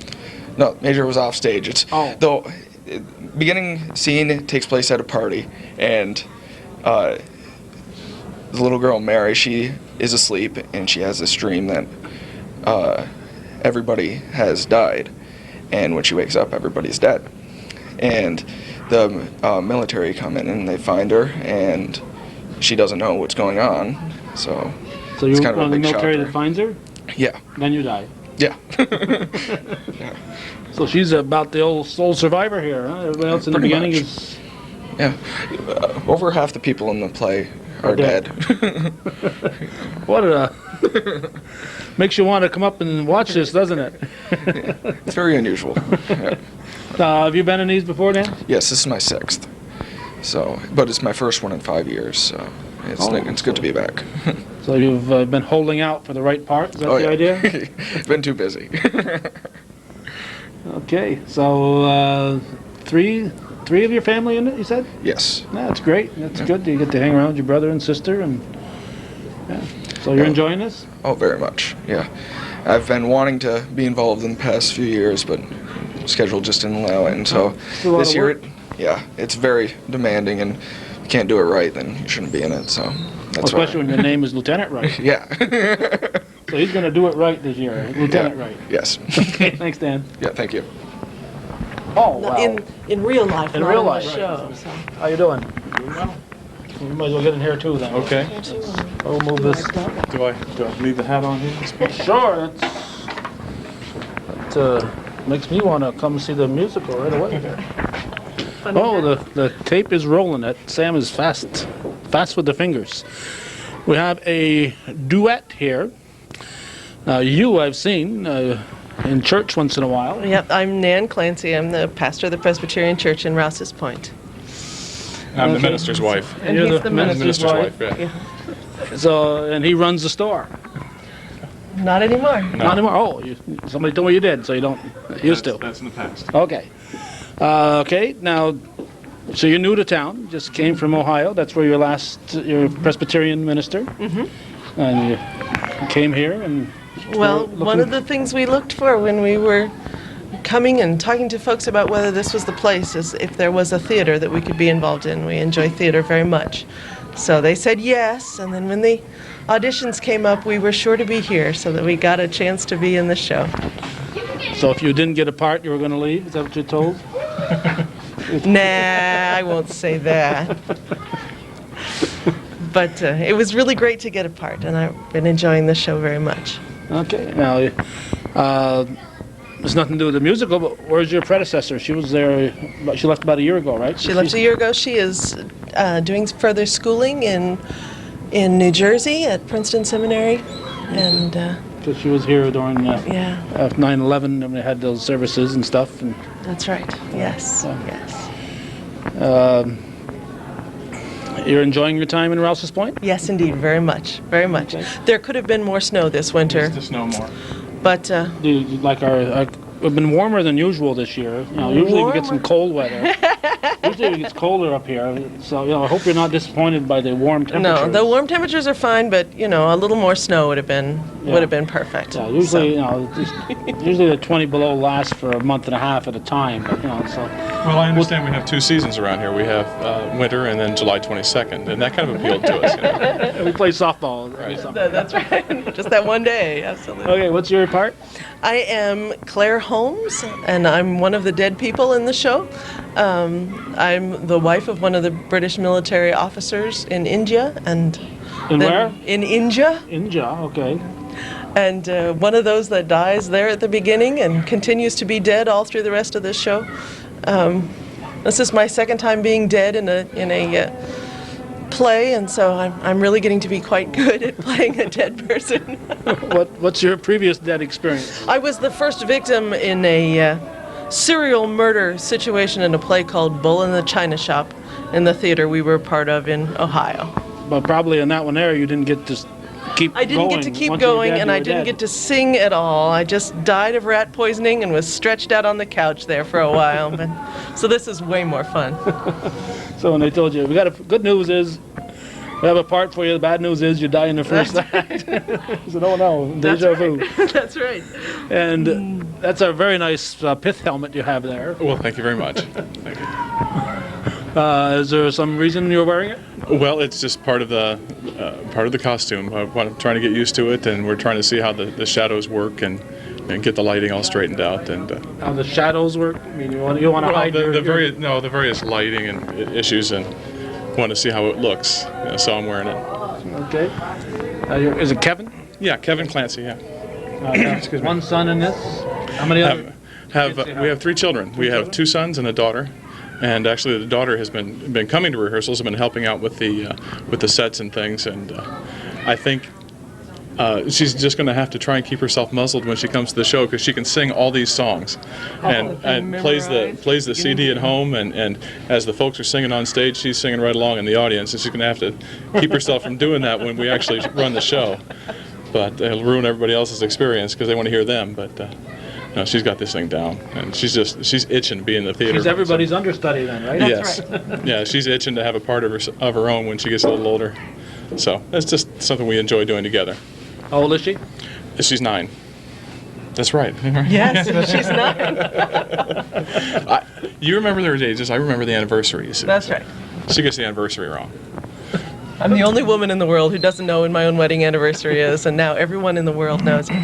No, Major was off stage. Though, beginning scene takes place at a party, and the little girl Mary, she is asleep, and she has this dream that everybody has died, and when she wakes up, everybody's dead. And the military come in and they find her, and she doesn't know what's going on. So you're it's kind of on a the big military shocker. that finds her? Yeah. Then you die. Yeah. So she's about the old sole survivor here, huh? Everybody else in the Pretty beginning much. is... Yeah. Over half the people in the play are dead. What a... Makes you want to come up and watch this, doesn't it? It's very unusual. Yeah. Have you been in these before, Dan? Yes, this is my 6th. So, but it's my first one in 5 years, so it's good to be back. So you've been holding out for the right part, is that the idea? Been too busy. Okay, so 3 of your family in it, you said? Yes. That's great. That's good. You get to hang around with your brother and sister, and so you're enjoying this? Oh, very much. Yeah, I've been wanting to be involved in the past few years, but schedule just didn't allow it. And so this year, it's very demanding, and if you can't do it right, then you shouldn't be in it. So that's especially when your name is Lieutenant Wright. Yeah. So he's going to do it right this year, Lieutenant Wright. Yes. Okay, thanks, Dan. Yeah, thank you. Oh, wow. In real life, In not real on life. the show. So. How you doing? Well. You might as well get in here too then. Okay. I'll move this. Do I leave the hat on here? Sure. That makes me want to come see the musical right away. Oh, the tape is rolling. That Sam is fast with the fingers. We have a duet here. Now I've seen in church once in a while. Yep, I'm Nan Clancy. I'm the pastor of the Presbyterian Church in Rouse's Point. I'm the minister's wife. And he's the minister's wife. Yeah. So, and he runs the store. Not anymore. No. Not anymore. Oh, somebody told me you did, so you don't used to. That's in the past. Okay. Okay. Now, so you're new to town. Just came from Ohio. That's where you're Presbyterian minister. Mm-hmm. And you came here and. Well, one of the things we looked for when we were coming and talking to folks about whether this was the place is if there was a theater that we could be involved in. We enjoy theater very much. So they said yes, and then when the auditions came up, we were sure to be here so that we got a chance to be in the show. So if you didn't get a part, you were going to leave? Is that what you're told? Nah, I won't say that. But it was really great to get a part, and I've been enjoying the show very much. Okay. Now, it's nothing to do with the musical, but where's your predecessor? She was there, she left about a year ago, right? She left a year ago. She is doing further schooling in in New Jersey at Princeton Seminary, and Because she was here during yeah, 9/11, and they had those services and stuff. And that's right. Yes, yes. You're enjoying your time in Rouse's Point? Yes, indeed, very much, very much. There could have been more snow this winter. There's no more. But Like we've been warmer than usual this year. Usually we get some cold weather. Usually it gets colder up here. So I hope you're not disappointed by the warm temperatures. no, the warm temperatures are fine, but a little more snow would have been perfect. Yeah, usually usually the 20 below lasts for a month and a half at a time. But, so. Well, I understand we have 2 seasons around here. We have winter and then July 22nd, and that kind of appealed to us. We play softball every summer. That's right. Just that one day, absolutely. Okay, what's your part? I am Claire Holmes, and I'm one of the dead people in the show. I'm the wife of one of the British military officers in India, and In where? In India. India, okay. And one of those that dies there at the beginning and continues to be dead all through the rest of this show. This is my second time being dead in a play, and so I'm really getting to be quite good at playing a dead person. What's your previous dead experience? I was the first victim in a serial murder situation in a play called Bull in the China Shop in the theater we were part of in Ohio. But probably in that one there you didn't get to keep going. I didn't get to keep going, and I didn't get to sing at all. I just died of rat poisoning and was stretched out on the couch there for a while. But so this is way more fun. So when they told you, good news is, we have a part for you. The bad news is you die in the first act. I said, oh no, deja vu. That's right. And that's a very nice pith helmet you have there. Well, thank you very much. Thank you. Is there some reason you're wearing it? Well, it's just part of the costume. I'm trying to get used to it, and we're trying to see how the shadows work and get the lighting all straightened out. And how the shadows work? I mean, you want to hide the various lighting and issues, and want to see how it looks. So I'm wearing it. Okay. Is it Kevin? Yeah, Kevin Clancy. Yeah. Excuse me. One son in this. How many other? We have 3 children. We have 2 sons and a daughter. And actually, the daughter has been coming to rehearsals and been helping out with the sets and things. And I think she's just going to have to try and keep herself muzzled when she comes to the show, because she can sing all these songs, and plays the CD at home. And as the folks are singing on stage, she's singing right along in the audience. And she's going to have to keep herself from doing that when we actually run the show. But it'll ruin everybody else's experience because they want to hear them. But no, she's got this thing down, and she's itching to be in the theater. She's everybody's understudy then, right? Yes. Right. Yeah, she's itching to have a part of her own when she gets a little older. So that's just something we enjoy doing together. How old is she? She's 9. That's right. Yes, she's 9. You remember their ages. I remember the anniversaries. That's right. She gets the anniversary wrong. I'm the only woman in the world who doesn't know when my own wedding anniversary is, and now everyone in the world knows it.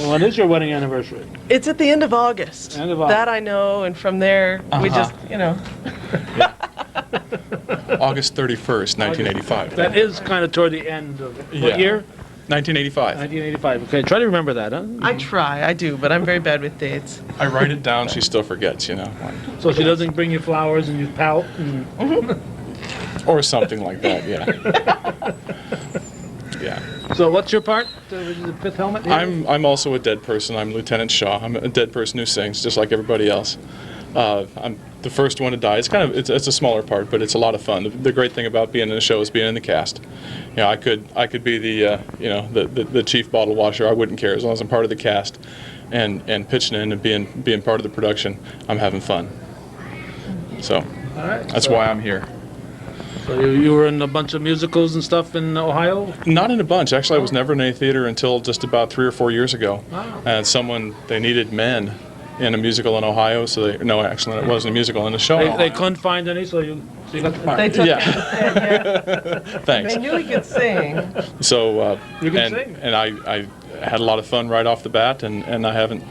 What is your wedding anniversary? It's at the end of August. End of August. That I know, and from there, we just, August 31st, 1985. That is kind of toward the end of what year? 1985. 1985. Okay, try to remember that, huh? I do, but I'm very bad with dates. I write it down, she still forgets, So she doesn't bring you flowers and you pout? Or something like that, yeah. Yeah. So what's your part? The fifth helmet? I'm also a dead person. I'm Lieutenant Shaw. I'm a dead person who sings, just like everybody else. I'm the first one to die. It's it's a smaller part, but it's a lot of fun. The great thing about being in a show is being in the cast. I could be the chief bottle washer. I wouldn't care as long as I'm part of the cast, and pitching in and being part of the production. I'm having fun. So that's why I'm here. So you were in a bunch of musicals and stuff in Ohio? Not in a bunch. Actually, I was never in any theater until just about 3 or 4 years ago. Wow. And they needed men in a musical in Ohio, actually it wasn't a musical, in a show. They couldn't find any, so you got the part. They took Yeah. Thanks. They knew he could sing. So You can sing. And I had a lot of fun right off the bat, and I haven't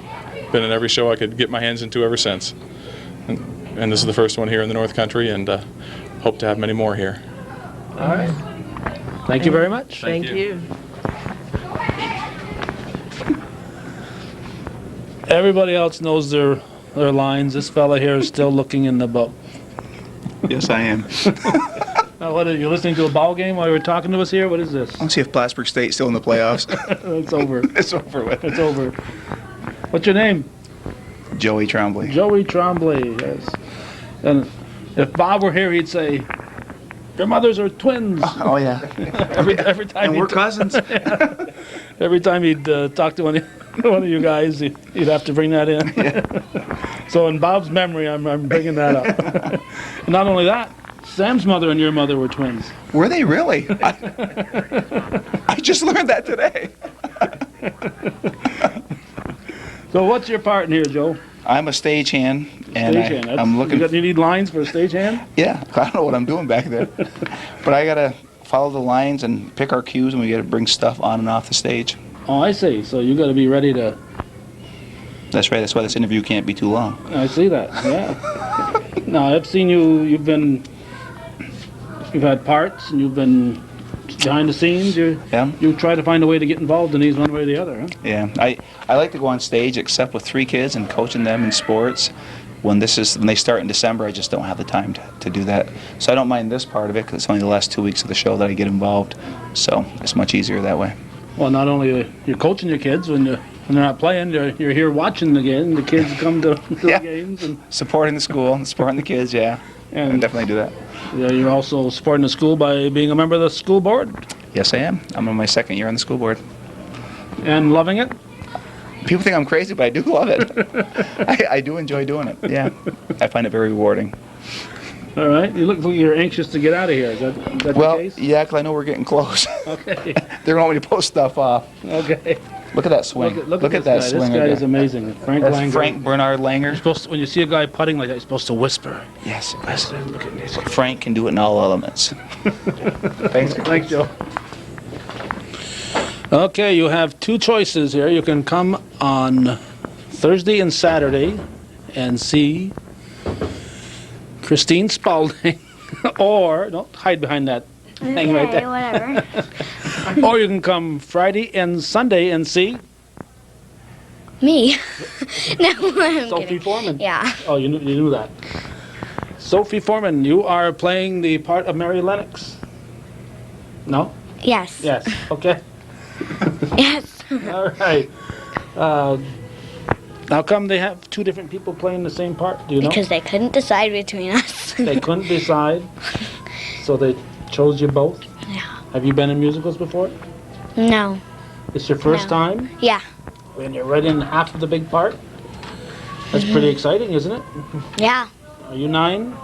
been in every show I could get my hands into ever since. And this is the first one here in the North Country, and hope to have many more here. All right. Thank you very much. Thank you. Everybody else knows their lines. This fella here is still looking in the boat. Yes, I am. What are you listening to a ball game while you were talking to us here? What is this? Let's see if Plattsburgh State's still in the playoffs. It's over. It's over with. It's over. What's your name? Joey Trombley. Joey Trombley, yes. And if Bob were here, he'd say, your mothers are twins. Oh, yeah. every time. And we're cousins. Every time he'd talk to one of you guys, he'd have to bring that in. Yeah. So in Bob's memory, I'm bringing that up. And not only that, Sam's mother and your mother were twins. Were they really? I just learned that today. So what's your part in here, Joe? I'm a stagehand, and I'm looking. You need lines for a stagehand? Yeah, I don't know what I'm doing back there, but I gotta follow the lines and pick our cues, and we gotta bring stuff on and off the stage. Oh, I see. So you got to be ready to. That's right. That's why this interview can't be too long. I see that. Yeah. No, I've seen you. You've had parts, and you've been behind the scenes. You try to find a way to get involved in these one way or the other, huh? Yeah, I like to go on stage, except with 3 kids and coaching them in sports. When they start in December, I just don't have the time to do that. So I don't mind this part of it because it's only the last 2 weeks of the show that I get involved. So it's much easier that way. Well, not only you're coaching your kids when they're not playing, you're here watching the game. The kids come to the games and supporting the school and supporting the kids. Yeah, and I definitely do that. Yeah, you're also supporting the school by being a member of the school board. Yes, I am. I'm in my 2nd year on the school board. And loving it? People think I'm crazy, but I do love it. I do enjoy doing it. Yeah, I find it very rewarding. All right. You look like you're anxious to get out of here. Is that the case? Yeah, because I know we're getting close. Okay. They're going to want me to post stuff off. Okay. Look at that swing. Look at that this swing. This guy is amazing. Frank Bernard Langer. You're supposed to, when you see a guy putting like that, you're supposed to whisper. Yes. Look at this. Frank can do it in all elements. Thanks, Joe. Okay, you have 2 choices here. You can come on Thursday and Saturday and see Christine Spalding, or don't hide behind that thing right there. Whatever. Or you can come Friday and Sunday and see Me. No, I'm Sophie kidding. Foreman. Yeah. Oh, you knew that. Sophie Foreman, you are playing the part of Mary Lennox. No? Yes. Yes. Okay. Yes. All right. How come they have 2 different people playing the same part? Do you know? Because they couldn't decide between us. They couldn't decide, so they chose you both? Yeah. Have you been in musicals before? No. It's your first time? Yeah. And you're right in half of the big part? That's pretty exciting, isn't it? Yeah. Are you 9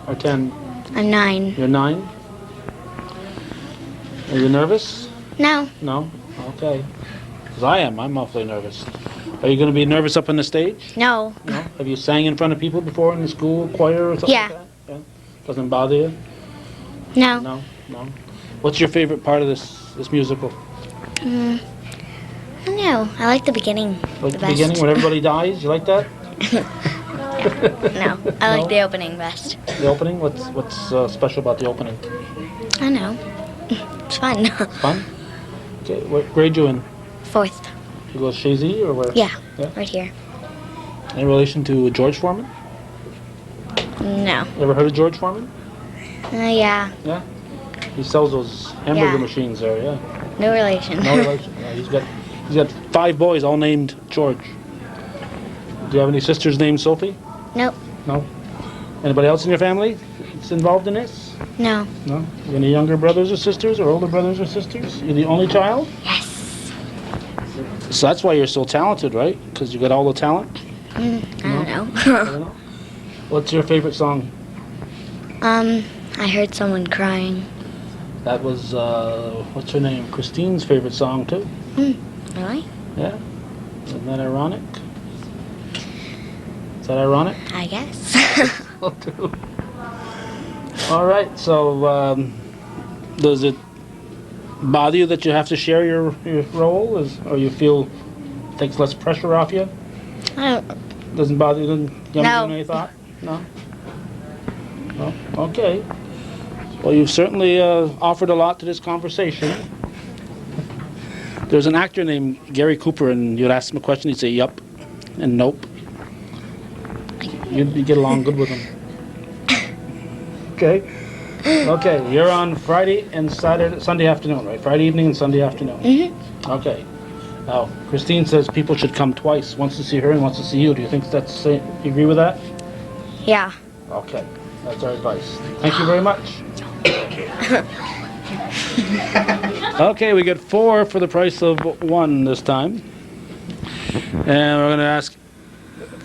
or 10? I'm 9. You're 9? Are you nervous? No. No? Okay. Because I am. I'm awfully nervous. Are you going to be nervous up on the stage? No. No? Have you sang in front of people before in the school choir or something Yeah. like that? Yeah. Doesn't bother you? No. No? No? What's your favorite part of this musical? I don't know. I like the beginning Like the the best. beginning when everybody dies? You like that? No. I like the opening best. The opening? What's special about the opening? I don't know. It's fun. Fun? Okay. What grade you in? 4th. You go Chazy or where? Yeah. Right here. In relation to George Foreman? No. You ever heard of George Foreman? Yeah. Yeah? He sells those hamburger Yeah. machines there, yeah. No relation. No relation. Yeah, he's got 5 boys all named George. Do you have any sisters named Sophie? Nope. No? Anybody else in your family that's involved in this? No. No? Any younger brothers or sisters or older brothers or sisters? You're the only child? Yes. So that's why you're so talented, right? Because you got all the talent? I don't know. I don't know. What's your favorite song? I heard someone crying. That was, what's her name? Christine's favorite song, too. Really? Yeah? Isn't that ironic? Is that ironic? I guess. Will do. All right, so does it bother you that you have to share your role, or you feel it takes less pressure off you? I don't. Doesn't bother you? You haven't given No. any thought? No? No? Okay. Well, you've certainly offered a lot to this conversation. There's an actor named Gary Cooper, and you'd ask him a question, he'd say yup and nope. You'd get along good with him. Okay. Okay, you're on Friday and Sunday afternoon, right? Friday evening and Sunday afternoon. Mm-hmm. Okay. Now, Christine says people should come twice, once to see her and once to see you. Do you think that's, you agree with that? Yeah. Okay, that's our advice. Thank you very much. Okay, we get 4 for the price of 1 this time. And we're going to ask,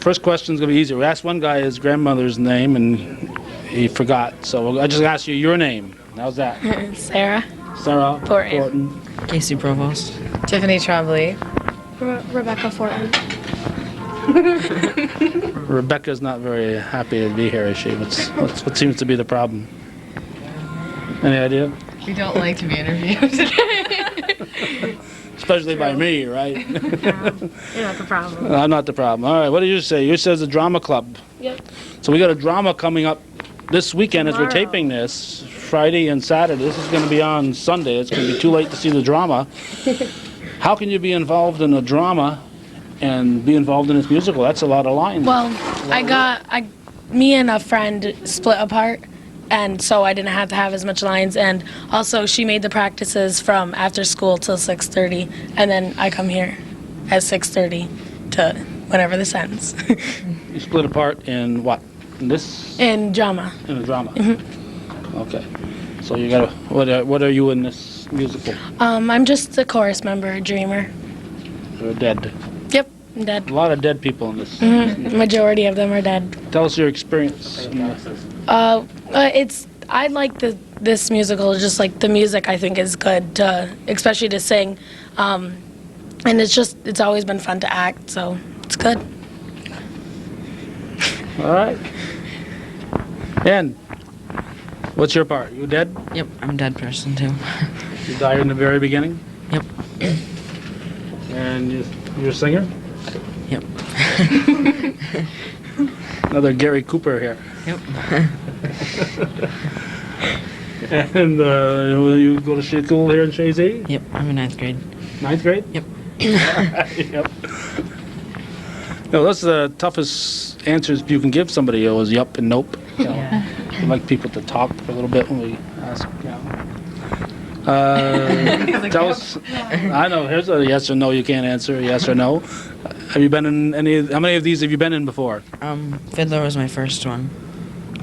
first question's going to be easier. We asked one guy his grandmother's name and he forgot. So I just asked you your name. How's that? Sarah. Sarah Thornton. Casey Provost. Tiffany Trombley. Rebecca Fortin. Rebecca's not very happy to be here, is she? What seems to be the problem? Any idea? We don't like to be interviewed. Especially by me, right? You're not the problem. I'm not the problem. All right, what did you say? You said the drama club. Yep. So we got a drama coming up this weekend as we're Tomorrow. taping this, Friday and Saturday. This is going to be on Sunday. It's going to be too late to see the drama. How can you be involved in a drama and be involved in this musical? That's a lot of lines. Well, me and a friend split apart, and so I didn't have to have as much lines. And also, she made the practices from after school till 6:30, and then I come here at 6:30 to whenever this ends. You split apart in what? In this? In drama. In a drama. Mm-hmm. Okay. So you got what are you in this musical? I'm just a chorus member, a dreamer. You're dead. Yep, I'm dead. A lot of dead people in this. Majority of them are dead. Tell us your experience. I like this musical, just like the music I think is good, especially to sing. And it's always been fun to act, so it's good. All right. And what's your part? You dead? Yep, I'm a dead person too. You died in the very beginning? Yep. And you're a singer? Yep. Another Gary Cooper here. Yep. And will you go to school here in Chazy? Yep, I'm in 9th grade. 9th grade? Yep. Yep. No, that's the toughest answers you can give somebody is yup and nope. You know, Yeah. we like people to talk for a little bit when we ask. Tell us. I know. Here's a yes or no. You can't answer. Yes or no. Have you been in any? How many of these have you been in before? Fiddler was my first one.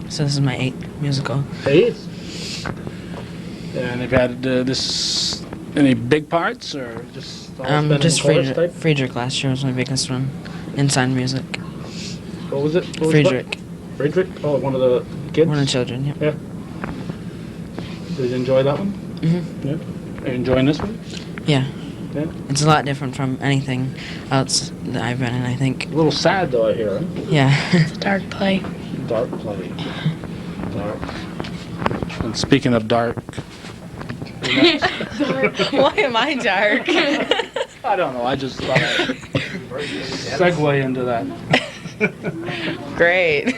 So this is my 8th musical. 8? And have you had any big parts or just? always been Just in chorus type? Friedrich last year was my biggest one. In Sound Music. What was it? Friedrich. Friedrich? Oh, one of the kids? One of the children, yep. Yeah. Did you enjoy that one? Mm-hmm. Yeah. Are you enjoying this one? Yeah. Yeah. It's a lot different from anything else that I've been in, I think. A little sad though, I hear. Huh? Yeah. It's a dark play. Dark play. Dark. And speaking of dark. Why am I dark? I don't know. I just thought I'd segue into that. Great.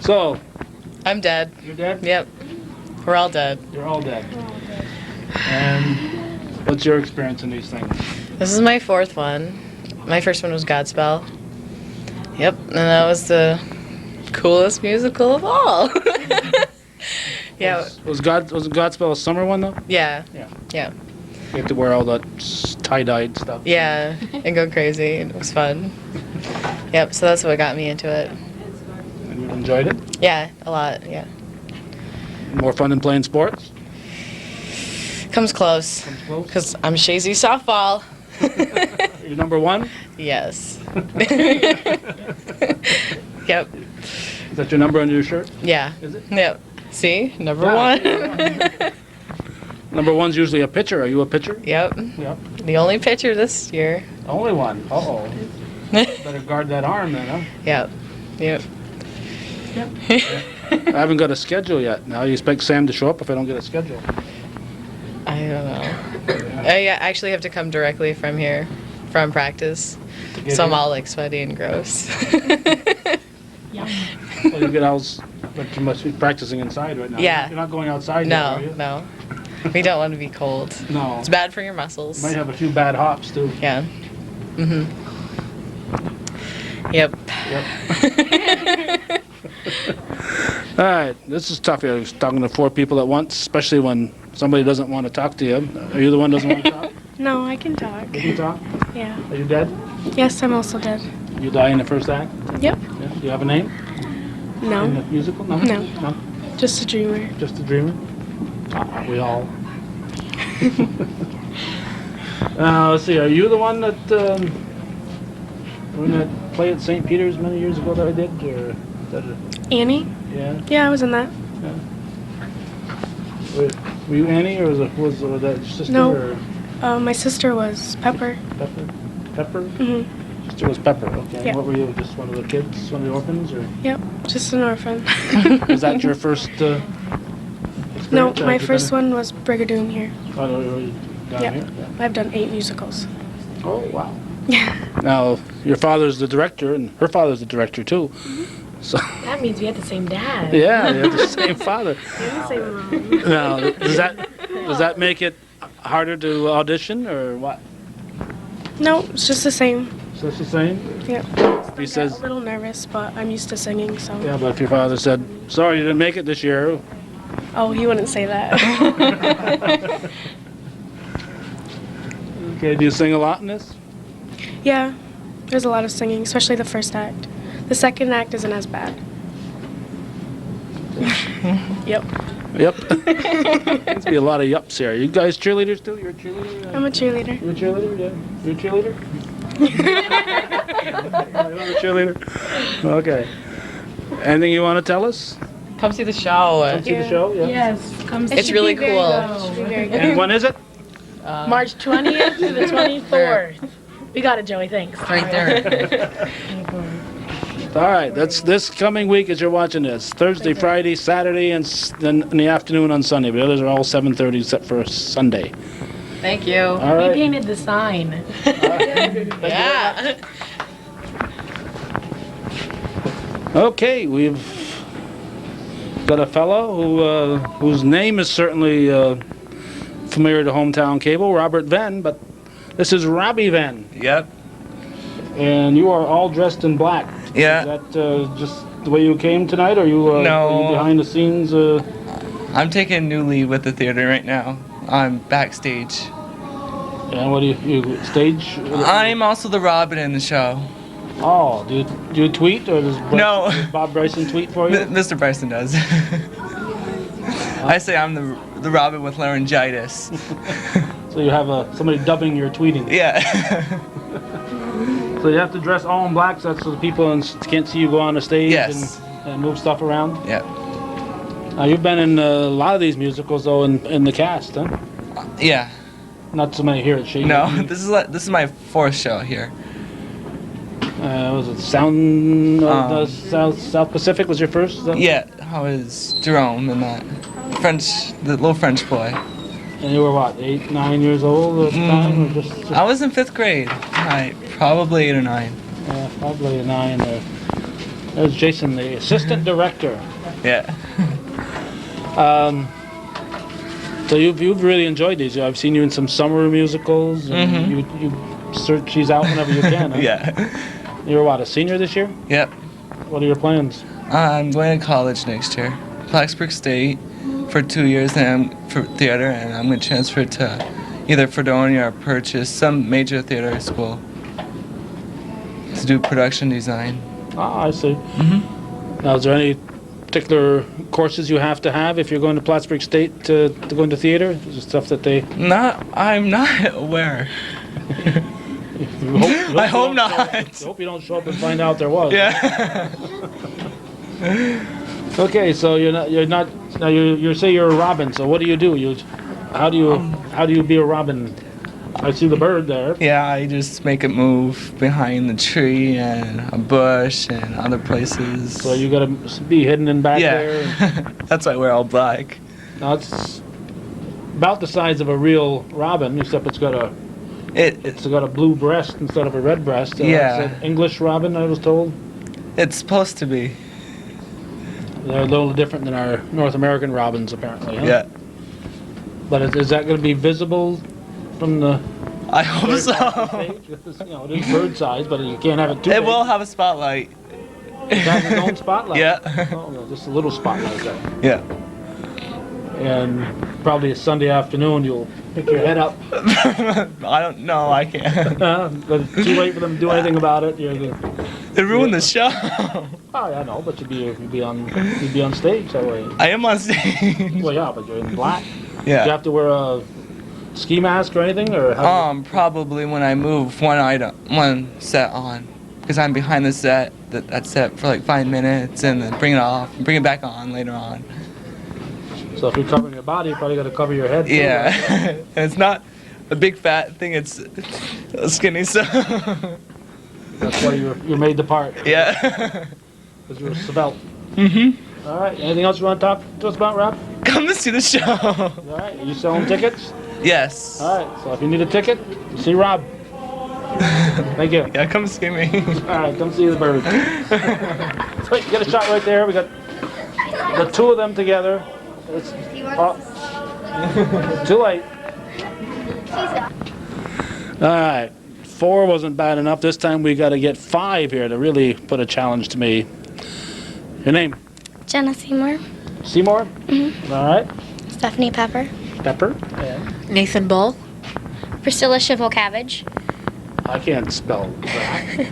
So. I'm dead. You're dead? Yep. We're all dead. You're all dead. And what's your experience in these things? This is my 4th one. My first one was Godspell. Yep, and that was the coolest musical of all. Yeah. Was Godspell a summer one though? Yeah. Yeah. Yeah. You have to wear all that tie-dyed stuff. Yeah, and go crazy. It was fun. Yep, so that's what got me into it. And you enjoyed it? Yeah, a lot, yeah. More fun than playing sports? Comes close. Because I'm Chazy softball. You're number 1? Yes. Yep. Is that your number on your shirt? Yeah. Is it? Yep. See? Number Yeah. 1. Number 1's usually a pitcher. Are you a pitcher? Yep. Yep. The only pitcher this year. Only one. Uh-oh. Better guard that arm then, huh? Yep. Yep. I haven't got a schedule yet. Now you expect Sam to show up if I don't get a schedule. I don't know. I actually have to come directly from here, from practice. get So I'm here? all like sweaty and gross. Well, you get owls, but you must be practicing inside right now. Yeah. You're not going outside No, yet, are you? no. We don't want to be cold. No. It's bad for your muscles. Might have a few bad hops too. Yeah. Mhm. Yep. All right, this is tough here, talking to 4 people at once, especially when somebody doesn't want to talk to you. Are you the one that doesn't want to talk? No, I can talk. You can talk? Yeah. Are you dead? Yes, I'm also dead. You die in the first act? Yep. Yeah. Do you have a name? No. In the musical? No. No. Just a dreamer. Just a dreamer? We all. Let's see, are you the one that, in that play at St. Peter's many years ago that I did? Or that Annie? Yeah. Yeah, I was in that. Were you Annie, or was that your sister? No. Or My sister was Pepper. Pepper? Pepper? Mm-hmm. Sister was Pepper, okay. Yeah. What were you, just one of the kids, one of the orphans? Or? Yep, just an orphan. Was that your first experience? No, Or my had you first been- one was Brigadoon here. Oh, no, were you down Yep. here? Yeah. I've done 8 musicals. Oh, wow. Now, your father's the director, and her father's the director, too. So, That means we had the same dad. yeah, you have the same father. And the same mom. Now, does that make it harder to audition, or what? No, it's just the same. So it's the same? Yep. He says, A little nervous, but I'm used to singing, so. yeah, but if your father said, sorry, you didn't make it this year. Oh, he wouldn't say that. Okay, do you sing a lot in this? Yeah, there's a lot of singing, especially the first act. The second act isn't as bad. Yep. Yep. Seems to be a lot of yups here. You guys cheerleaders too? You're a cheerleader? I'm a cheerleader. You're a cheerleader? Yeah. You're a cheerleader? You're a cheerleader? Okay. Anything you want to tell us? Come see the show. Come see the show? Yeah. Yes, come see. It's really cool. And when is it? March 20th to the 24th. We got it, Joey, thanks. Right there. All right, that's this coming week as you're watching this. Thursday, Friday, Saturday, and then in the afternoon on Sunday. But the others are all 7:30 except for Sunday. Thank you. All right. He painted the sign. Yeah. Okay, we've got a fellow whose name is certainly familiar to Hometown Cable, Robert Venn, but this is Robbie Venn. Yep. And you are all dressed in black. Yeah. Is that just the way you came tonight, or you, No. are you behind the scenes? I'm taking a new lead with the theater right now. I'm backstage. And what do you stage? I'm also the Robin in the show. Oh, do you tweet, or does No. Bob Bryson tweet for you? Mr. Bryson does. I say I'm the Robin with laryngitis. So you have somebody dubbing your tweeting. Yeah. So you have to dress all in black so the people can't see you go on the stage and move stuff around? Yeah. Now, you've been in a lot of these musicals, though, in the cast, huh? Yeah. Not so many here at Chazy. No, this is my 4th show here. Was it South Pacific was your first? Yeah, I was Jerome in that the little French boy. And you were what, 8, 9 years old at the time? Or just... I was in 5th grade. Probably 8 or 9. Yeah, probably a 9 there. There's Jason, the assistant director. Yeah. So you've really enjoyed these. I've seen you in some summer musicals. And you search these out whenever you can. Huh? Yeah. You were what, a senior this year? Yep. What are your plans? I'm going to college next year. Plattsburgh State for 2 years then for theater, and I'm going to transfer to either Fredonia or Purchase, some major theater school, to do production design. Ah, I see. Now, is there any particular courses you have to have if you're going to Plattsburgh State to go into theater? Is there stuff that they... I'm not aware. I hope not. I hope you don't show up and find out there was. Yeah. Okay, so you're not. Now you say you're a robin. So what do? How do you be a robin? I see the bird there. Yeah, I just make it move behind the tree and a bush and other places. So you gotta be hidden in back there. Yeah. That's why I wear all black. Now it's about the size of a real robin, except it's got a blue breast instead of a red breast. Yeah. It's an English robin, I was told. It's supposed to be. They're a little different than our North American robins, apparently. Huh? Yeah. But is that going to be visible from the? I hope so. Stage? It is bird size, but you can't have it too It big. will have a spotlight. It has its own spotlight? Yeah. Oh, no, just a little spotlight there. Yeah. And probably a Sunday afternoon, you'll pick your head up. I don't know. I can't. But it's too late for them to do anything about it. They ruined the show. Oh, yeah, I know, but you'd be on stage that way. I am on stage. Well, yeah, but you're in black. Yeah. Do you have to wear a ski mask or anything, or Probably when I move one set on, because I'm behind the set. That's set for like 5 minutes, and then bring it off, and bring it back on later on. So if you're covering your body, you probably got to cover your head. Too, Yeah. right? And it's not a big fat thing. It's skinny, so. That's why you made the part. Yeah. Because you're svelte. Mm-hmm. All right. Anything else you want to talk to us about, Rob? Come to see the show. All right. Are you selling tickets? Yes. All right. So if you need a ticket, see Rob. Thank you. Yeah, come see me. All right. Come see the bird. Wait, you got a shot right there. We got the two of them together. It's, too late. All right. 4 wasn't bad enough. This time we got to get 5 here to really put a challenge to me. Your name? Jenna Seymour. Seymour? Mm-hmm. All right. Stephanie Pepper. Pepper? Nathan Bull. Priscilla Shivel Cabbage. I can't spell that.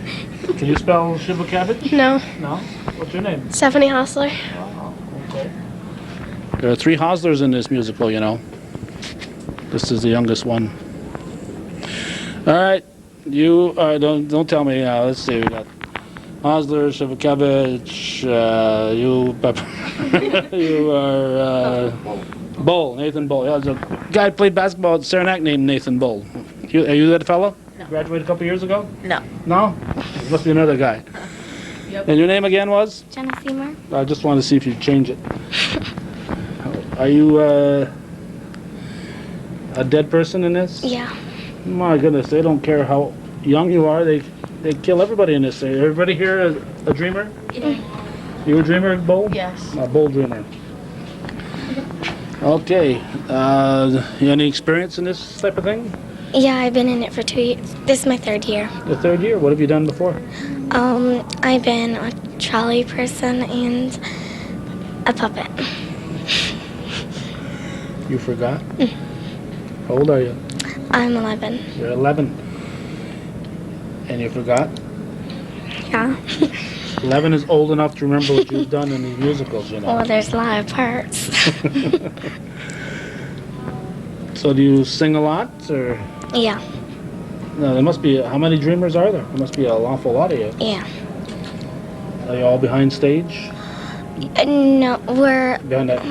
Can you spell Shiva Cabbage? No. No? What's your name? Stephanie Hostler. Okay. There are 3 Hoslers in this musical, you know. This is the youngest one. All right. You don't tell me. Let's see. We got Hosler, Shiva Cabbage, you Pepper. You are Bull, Nathan Bull. Yeah, there's a guy who played basketball at Saranac named Nathan Bull. Are you that fellow? No. Graduated a couple years ago? No. No? It must be another guy. Yep. And your name again was? Jenna Seymour. I just wanted to see if you'd change it. Are you a dead person in this? Yeah. My goodness, they don't care how young you are. They kill everybody in this. Everybody here a dreamer? Yeah. You a dreamer, Bull? Yes. A Bull dreamer. Okay. Any experience in this type of thing? Yeah, I've been in it for 2 years. This is my 3rd year. The 3rd year? What have you done before? I've been a trolley person and a puppet. You forgot? How old are you? I'm 11. You're 11. And you forgot? Yeah. 11 is old enough to remember what you've done in these musicals, you know. Well, there's a lot of parts. So do you sing a lot, or? Yeah. No, there must be. How many dreamers are there? There must be an awful lot of you. Yeah. Are you all behind stage? No, we're. Behind that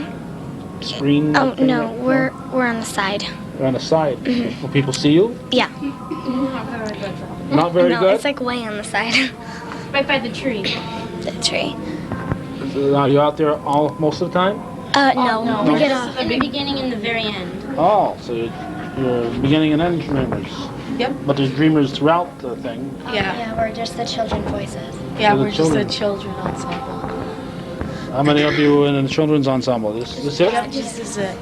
screen? Oh thing no, there? we're on the side. You're on the side. Mhm. Will people see you? Yeah. Not very no, good? it's like way on the side. Right by the tree. The tree. Are you out there most of the time? No, we get off. In the beginning and the very end. Oh, so you're beginning and end dreamers. Yep. But there's dreamers throughout the thing. Yeah, we're just the children voices. Yeah, For the we're just a children. children ensemble. How many of you in the children's ensemble? This it? Yep, this is it.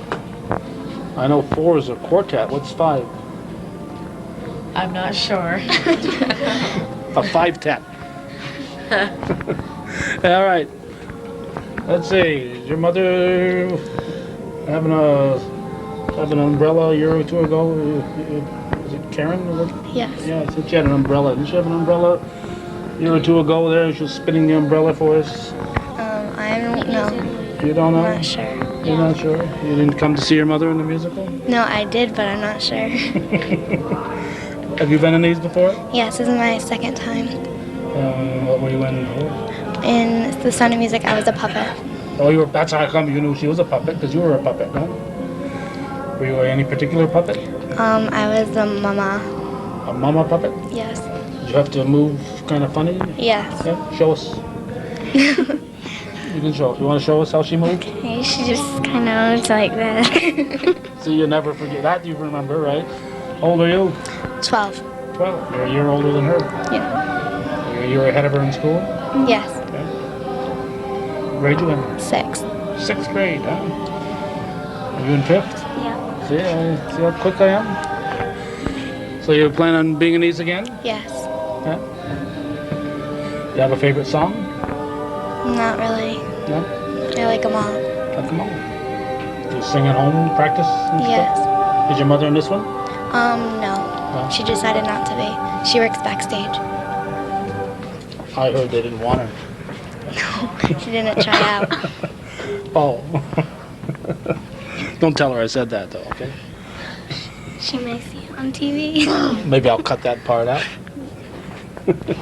I know 4 is a quartet. What's 5? I'm not sure. A 5-tet. All right. Let's see. Is your mother having an umbrella a year or 2 ago? Is it Karen? Yes. Yeah, so she had an umbrella. Didn't she have an umbrella a year or 2 ago there? She was spinning the umbrella for us. I don't know. You don't know? I'm not sure. You're not sure? You didn't come to see your mother in the musical? No, I did, but I'm not sure. Have you been in these before? Yes, this is my 2nd time. What were you in? In The Sound of Music, I was a puppet. Oh, that's how come you knew she was a puppet, because you were a puppet, no? Were you any particular puppet? I was the mama. A mama puppet? Yes. Did you have to move kind of funny? Yes. Yeah, show us. You can show us. You want to show us how she moved? Okay, she just kind of moved like this. So you never forget that, you remember, right? How old are you? 12. 12. You're a year older than her. Yeah. You're a year ahead of her in school? Yes. What grade you in? 6th. 6th grade, huh? Are you in 5th? Yeah. See how quick I am? So you plan on being in these again? Yes. Yeah. You have a favorite song? Not really. No? I like them all. Like them all. Do you sing at home, practice and Yes. stuff? Is your mother in this one? No. No? She decided not to be. She works backstage. I heard they didn't want her. She didn't try out. Oh. Don't tell her I said that, though, okay? She may see it on TV. Maybe I'll cut that part out.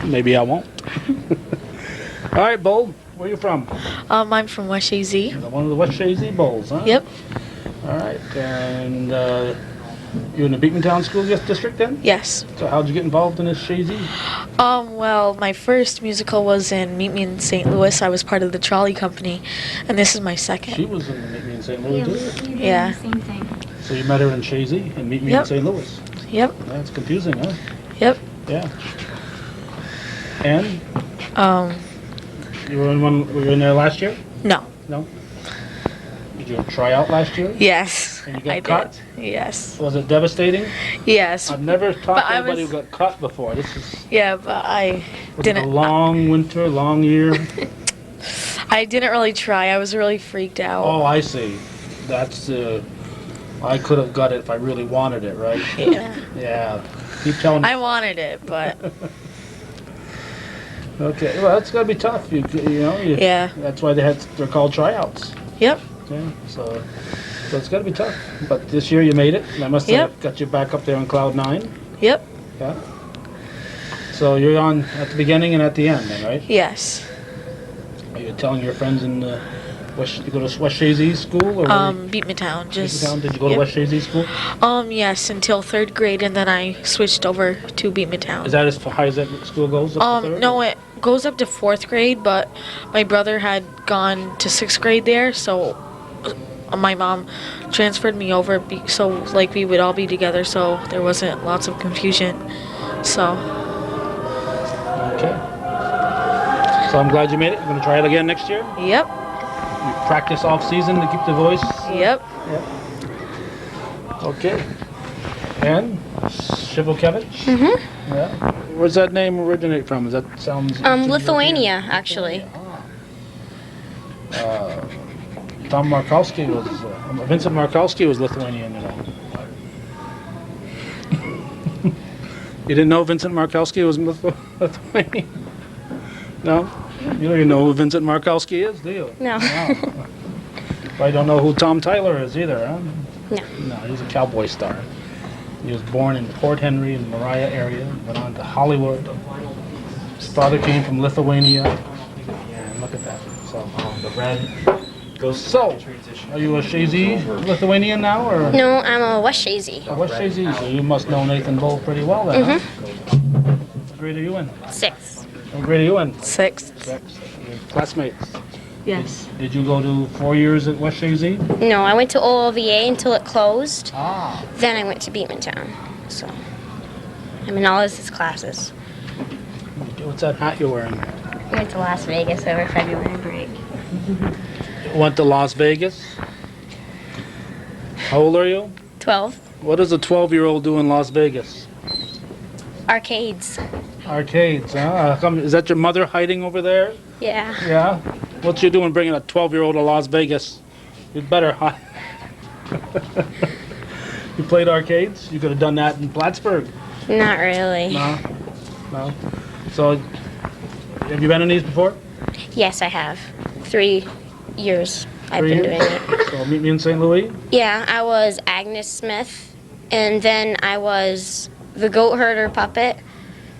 Maybe I won't. All right, Bull, where are you from? I'm from West Chazy. One of the West Chazy Bulls, huh? Yep. All right, and you in the Beekmantown School District then? Yes. So how'd you get involved in this Chazy? Well, my first musical was in Meet Me in St. Louis. I was part of the trolley company, and this is my second. She was in Meet Me in St. Louis, too? Yeah. Same thing. So you met her in Chazy and Meet Me in St. Louis? Yep. That's confusing, huh? Yep. Yeah. And? You were in there last year? No. No? Did you try out last year? Yes. And you got I cut? did. Yes. Was it devastating? Yes. I've never But talked to I anybody was- who got cut before. This is Yeah, but I was it a didn't. long winter, long year. I didn't really try. I was really freaked out. Oh, I see. That's I could have got it if I really wanted it, right? Yeah. Yeah. Keep telling me. I wanted it, but Okay. Well, that's gotta be tough. You know. Yeah. That's why they're called tryouts. Yep. Yeah. So it's gotta be tough. But this year you made it. And I must have Yep. got you back up there on cloud 9. Yep. Yeah. So you're on at the beginning and at the end, then, right? Yes. Are you telling your friends in you go to West Chazy school or? Beekmantown. Just. Beekmantown? Did you go to West Chazy school? Yes, until 3rd grade, and then I switched over to Beekmantown. Is that as high as that school goes? Up to third? No, it goes up to 4th grade, but my brother had gone to 6th grade there, so my mom transferred me over so like we would all be together, so there wasn't lots of confusion. So. Okay. So I'm glad you made it. You're gonna try it again next year? Yep. You practice off season to keep the voice? Yep. Yep. Okay. And Shivokevich? Mhm. Yeah. Where's that name originate from? Does that sounds Lithuania, actually. Tom Markowski was Vincent Markowski was Lithuanian, you know. You didn't know Vincent Markowski was Lithuanian? No? You don't even know who Vincent Markowski is, do you? No. Probably don't know who Tom Tyler is either, huh? No. No, he's a cowboy star. He was born in Port Henry in the Mariah area, went on to Hollywood. His father came from Lithuania. And look at that. So the red goes. So, are you a Chazy Lithuanian now, or? No, I'm a West Chazy. A West Chazy. So you must know Nathan Bull pretty well then, huh? What grade are you in? 6th. What grade are you in? 6th. Your classmates. Yes. Did you go to 4 years at West Chazy? No, I went to OLVA until it closed. Ah. Then I went to Beekmantown. So I'm in all of his classes. What's that hat you're wearing? I went to Las Vegas over February break. Went to Las Vegas? How old are you? 12. What does a 12-year-old do in Las Vegas? Arcades. Arcades, huh? Is that your mother hiding over there? Yeah. Yeah? What's you doing bringing a 12-year-old to Las Vegas? You'd better hide. You played arcades? You could have done that in Plattsburgh. Not really. No? No? So, have you been in these before? Yes, I have. 3 years I've 3 been years? doing it. So, meet me in St. Louis? Yeah, I was Agnes Smith, and then I was the goat herder puppet,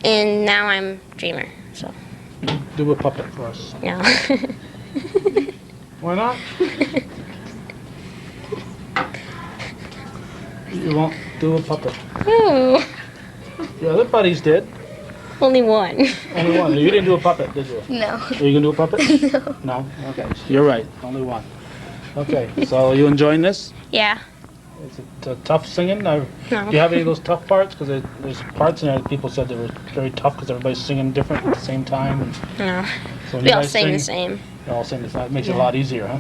and now I'm Dreamer. So. Do a puppet for us. No. Why not? You won't do a puppet. Ooh, Your other buddies did. only one. Only one. You didn't do a puppet, did you? No. Are you going to do a puppet? No. No? Okay. You're right. Only one. Okay. So, are you enjoying this? Yeah. Is it tough singing? No. Do you have any of those tough parts? Because there's parts in there that people said they were very tough because everybody's singing different at the same time. And No. so when We you all guys sing the same. You all sing the same. It makes it a Yeah. lot easier, huh?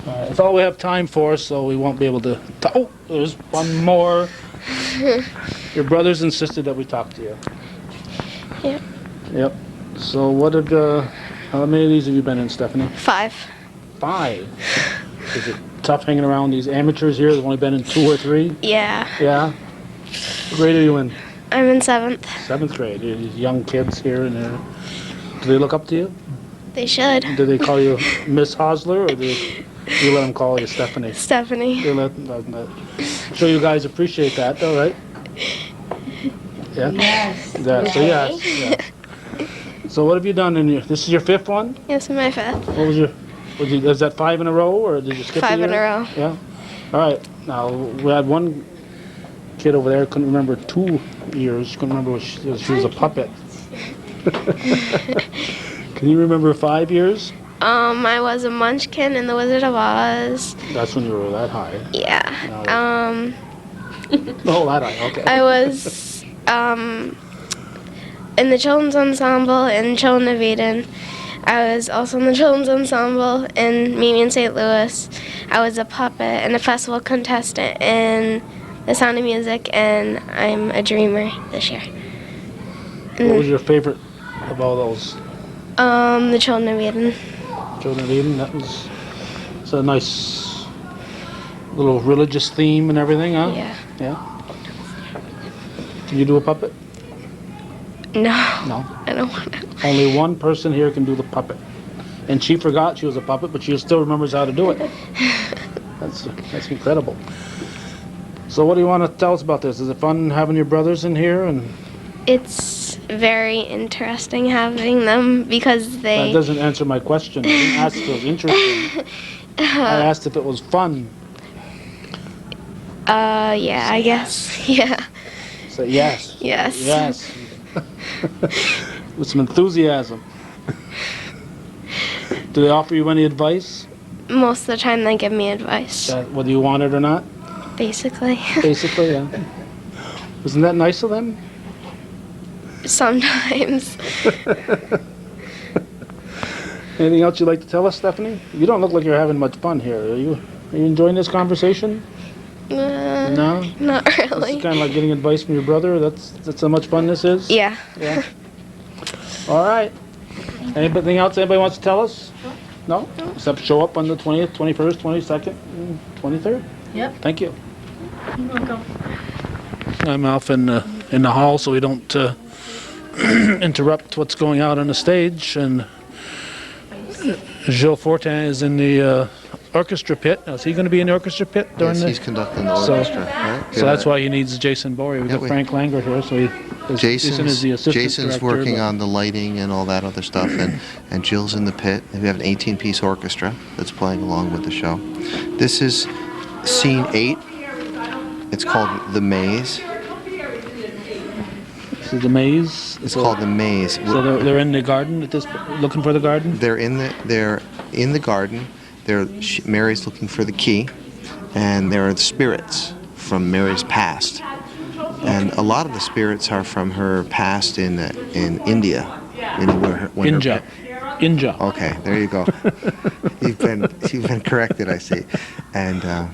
That's all we have time for, so we won't be able to. Oh, there's one more. Your brothers insisted that we talk to you. Yep. Yep. So what did? How many of these have you been in, Stephanie? 5. 5. Is it tough hanging around these amateurs here? They've only been in 2 or 3? Yeah. Yeah? What grade are you in? I'm in 7th. 7th grade. These young kids here, and do they look up to you? They should. Do they call you Miss Hosler, or do you let them call you Stephanie? Stephanie. I'm sure you guys appreciate that, though, right? Yeah? Yes. Yeah, so yes. Yeah. So what have you done in your, this is your 5th one? Yes, my 5th. What was your, is that 5 in a row, or did you skip 5 a in year? a row. Yeah? All right. Now, we had one kid over there, couldn't remember 2 years, couldn't remember what she was a puppet. Can you remember 5 years? I was a Munchkin in The Wizard of Oz. That's when you were that high. Yeah. Oh, that high, okay. I was in the Children's Ensemble in Children of Eden. I was also in the Children's Ensemble in Mimi in St. Louis. I was a puppet and a festival contestant in The Sound of Music, and I'm a dreamer this year. What was your favorite of all those? The Children of Eden. Children of Eden, it's a nice little religious theme and everything, huh? Yeah. Yeah. Can you do a puppet? No. No. I don't want to. Only one person here can do the puppet. And she forgot she was a puppet, but she still remembers how to do it. That's incredible. So what do you want to tell us about this? Is it fun having your brothers in here? And It's very interesting having them because that doesn't answer my question. I didn't ask if it was interesting. I asked if it was fun. Yeah, I guess. Yeah. So yes. Yes. Yes. With some enthusiasm. Do they offer you any advice? Most of the time they give me advice. Whether you want it or not? Basically. Basically, yeah. Isn't that nice of them? Sometimes. Anything else you'd like to tell us, Stephanie? You don't look like you're having much fun here. Are you enjoying this conversation? No? Not really. It's kind of like getting advice from your brother. That's how much fun this is? Yeah. Yeah. All right. Anything else anybody wants to tell us? No? Except show up on the 20th, 21st, 22nd, and 23rd? Yep. Thank you. You're welcome. I'm off in the hall so we don't interrupt what's going out on the stage. And Gilles Fortin is in the orchestra pit. Now, is he going to be in the orchestra pit during Yes, he's conducting the orchestra, right? So that's why he needs Jason Bory. We've got Frank Langer here, so Jason is the assistant Jason's director, working but- on the lighting and all that other stuff, and Jill's in the pit. And we have an 18-piece orchestra that's playing along with the show. This is scene 8. It's called The Maze. This is the maze. It's called The Maze. So they're in the garden at this, looking for the garden. They're in the garden. Mary's looking for the key, and there are the spirits from Mary's past, and a lot of the spirits are from her past in India. You know where India. Okay, there you go. you've been corrected, I see. And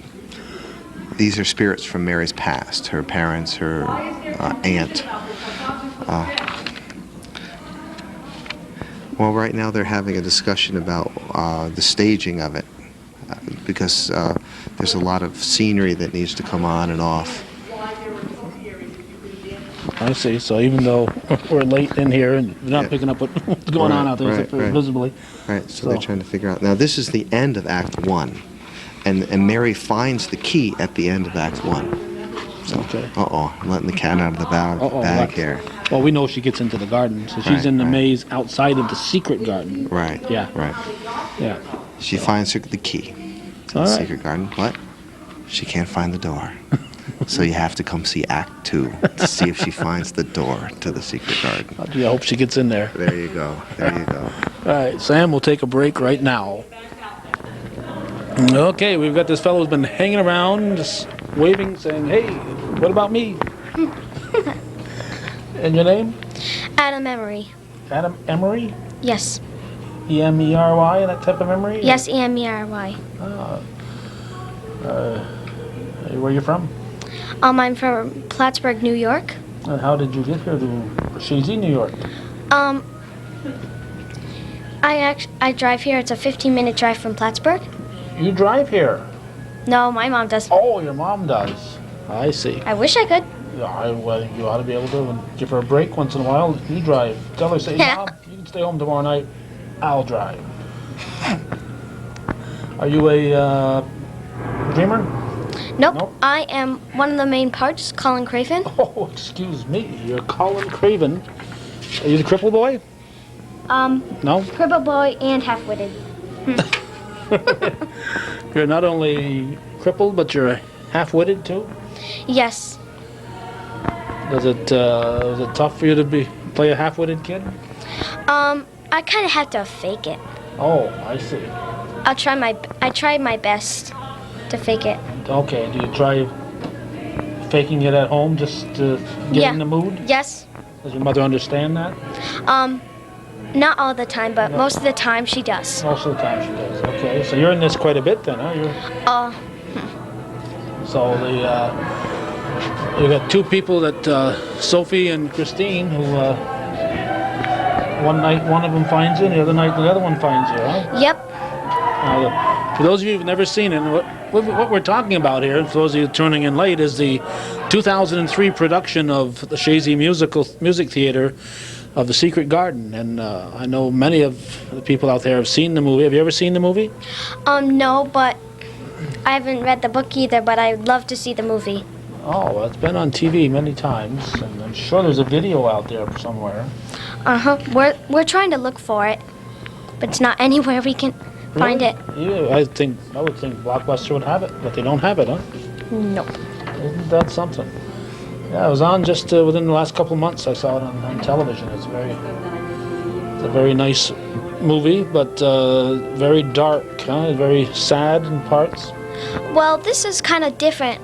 these are spirits from Mary's past, her parents, her aunt. Well, right now they're having a discussion about the staging of it, because there's a lot of scenery that needs to come on and off. I see. So even though we're late in here and we're not picking up what's going on out there except for visibly. Right, so they're trying to figure out. Now, this is the end of Act 1, and Mary finds the key at the end of Act 1. So, I'm letting the cat out of the bag here. Well, we know she gets into the garden, so she's in the maze outside of the secret garden. Right. Yeah. Right. Yeah. She finds the key to the secret garden, but she can't find the door. So you have to come see Act 2 to see if she finds the door to the secret garden. I hope she gets in there. There you go. There you go. All right, Sam, we'll take a break right now. Okay, we've got this fellow who's been hanging around, just waving, saying, "Hey, what about me?" And your name? Adam Emery. Adam Emery? Yes. E-M-E-R-Y, that type of Emery? Yes, E-M-E-R-Y. Where are you from? I'm from Plattsburgh, New York. And how did you get here to Chazy, New York? I drive here. It's a 15-minute drive from Plattsburgh. You drive here? No, my mom does. Oh, your mom does. I see. I wish I could. Yeah, well, you ought to be able to give her a break once in a while. You drive. Tell her, say, Mom, you can stay home tomorrow night. I'll drive. Are you a dreamer? Nope. I am one of the main parts, Colin Craven. Oh, excuse me. You're Colin Craven. Are you the cripple boy? No? Cripple boy and half-witted. You're not only crippled, but you're half-witted too? Yes. Was it tough for you to play a half-witted kid? I kind of have to fake it. Oh, I see. I try my best to fake it. Okay, do you try faking it at home just to get in the mood? Yes. Does your mother understand that? Not all the time, but most of the time she does. Most of the time she does. Okay, so you're in this quite a bit then, huh? So you got two people that Sophie and Christine who one night one of them finds you and the other night the other one finds you, huh? Yep. For those of you who've never seen it, what we're talking about here, for those of you tuning in late, is the 2003 production of the Chazy Music Theatre of The Secret Garden. And I know many of the people out there have seen the movie. Have you ever seen the movie? No, but I haven't read the book either, but I'd love to see the movie. Oh, well, it's been on TV many times, and I'm sure there's a video out there somewhere. We're trying to look for it, but it's not anywhere we can find it. Yeah, I would think Blockbuster would have it, but they don't have it, huh? Nope. Isn't that something? Yeah, it was on just within the last couple of months. I saw it on television. It's a very nice movie, but very dark, huh? Very sad in parts. Well, this is kind of different.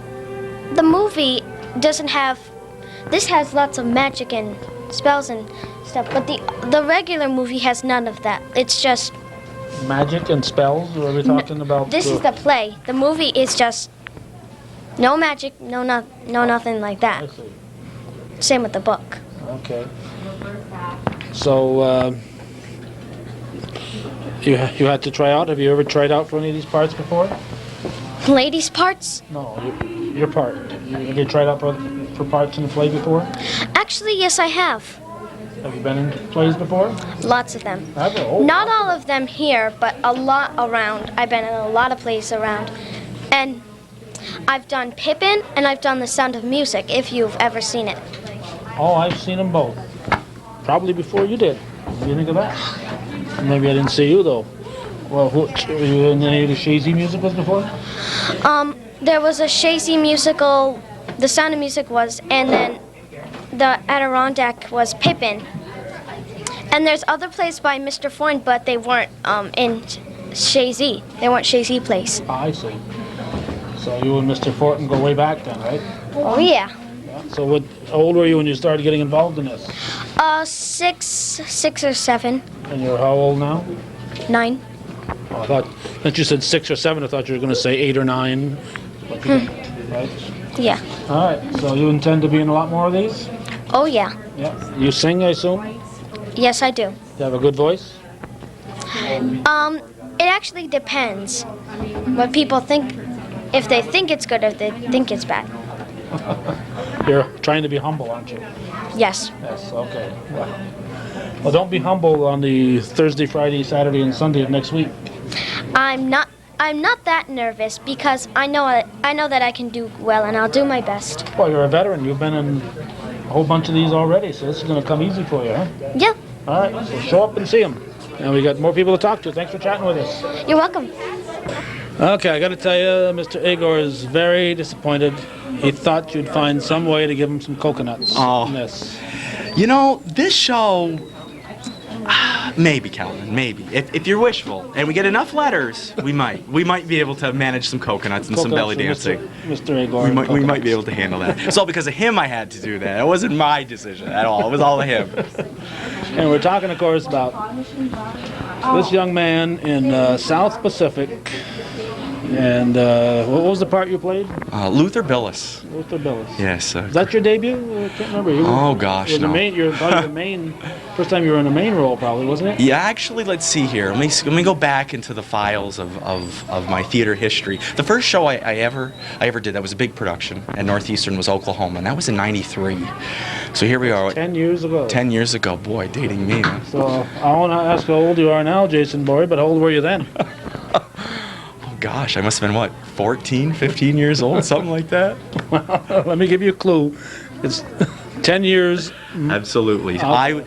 The movie doesn't have. This has lots of magic and spells and stuff, but the regular movie has none of that. It's just magic and spells. What are we talking about? This is the play. The movie is just no magic, no nothing like that. I see. Same with the book. Okay. So you had to try out. Have you ever tried out for any of these parts before? Ladies' parts? No, your part. Have you tried out for parts in a play before? Actually, yes, I have. Have you been in plays before? Lots of them. Have you? Oh, not all of them here, but a lot around. I've been in a lot of plays around. And I've done Pippin and I've done The Sound of Music, if you've ever seen it. Oh, I've seen them both. Probably before you did. What do you think of that? Maybe I didn't see you, though. Well, were you in any of the Chazy musicals before? There was a Chazy musical, The Sound of Music was, and then the Adirondack was Pippin. And there's other plays by Mr. Foyne, but they weren't in Chazy. They weren't Chazy plays. I see. So you and Mr. Fortin go way back then, right? Oh, yeah. So how old were you when you started getting involved in this? 6 or 7. And you're how old now? 9. Oh, I thought that you said 6 or 7. I thought you were going to say 8 or 9. Right? Yeah. All right. So you intend to be in a lot more of these? Oh, yeah. Yeah. You sing, I assume? Yes, I do. You have a good voice? It actually depends what people think, if they think it's good or if they think it's bad. You're trying to be humble, aren't you? Yes. Yes, okay. Well, don't be humble on the Thursday, Friday, Saturday, and Sunday of next week. I'm not that nervous because I know that I can do well and I'll do my best. Well, you're a veteran. You've been in a whole bunch of these already, so this is going to come easy for you, huh? Yeah. All right, so show up and see them. And we got more people to talk to. Thanks for chatting with us. You're welcome. Okay, I got to tell you, Mr. Agar is very disappointed. He thought you'd find some way to give him some coconuts. Oh. In this. You know, this show, maybe, Calvin, maybe. If you're wishful and we get enough letters, we might be able to manage some coconuts and some belly dancing. Mr. Agar. We might be able to handle that. It's all because of him I had to do that. It wasn't my decision at all. It was all of him. And we're talking, of course, about this young man in South Pacific And what was the part you played? Luther Billis. Luther Billis. Yes. Is that your debut? I can't remember. Oh, gosh, you're no. You're probably the main, first time you were in a main role, probably, wasn't it? Yeah, actually, let's see here. Let me go back into the files of my theater history. The first show I ever did, that was a big production at Northeastern, was Oklahoma, and that was in '93. So here we are. 10 years ago. 10 years ago. Boy, dating me. So I want to ask how old you are now, Jason Boy, but how old were you then? Gosh, I must have been, what, 14, 15 years old, something like that? Let me give you a clue. It's 10 years. Absolutely. I'm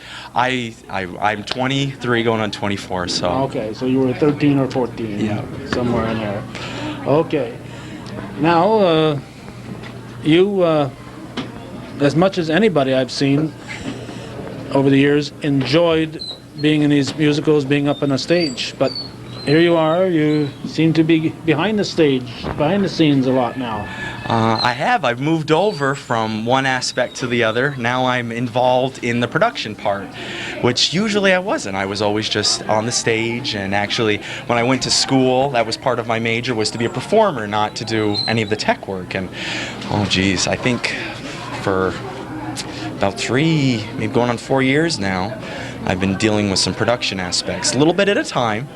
23 going on 24, so. Okay, so you were 13 or 14. Yeah. Somewhere in there. Okay. Now, you, as much as anybody I've seen over the years, enjoyed being in these musicals, being up on a stage, but here you are, you seem to be behind the stage, behind the scenes a lot now. I've moved over from one aspect to the other. Now I'm involved in the production part, which usually I wasn't. I was always just on the stage, and actually when I went to school, that was part of my major, was to be a performer, not to do any of the tech work. And oh geez, I think for about 3, maybe going on 4 years now, I've been dealing with some production aspects, a little bit at a time,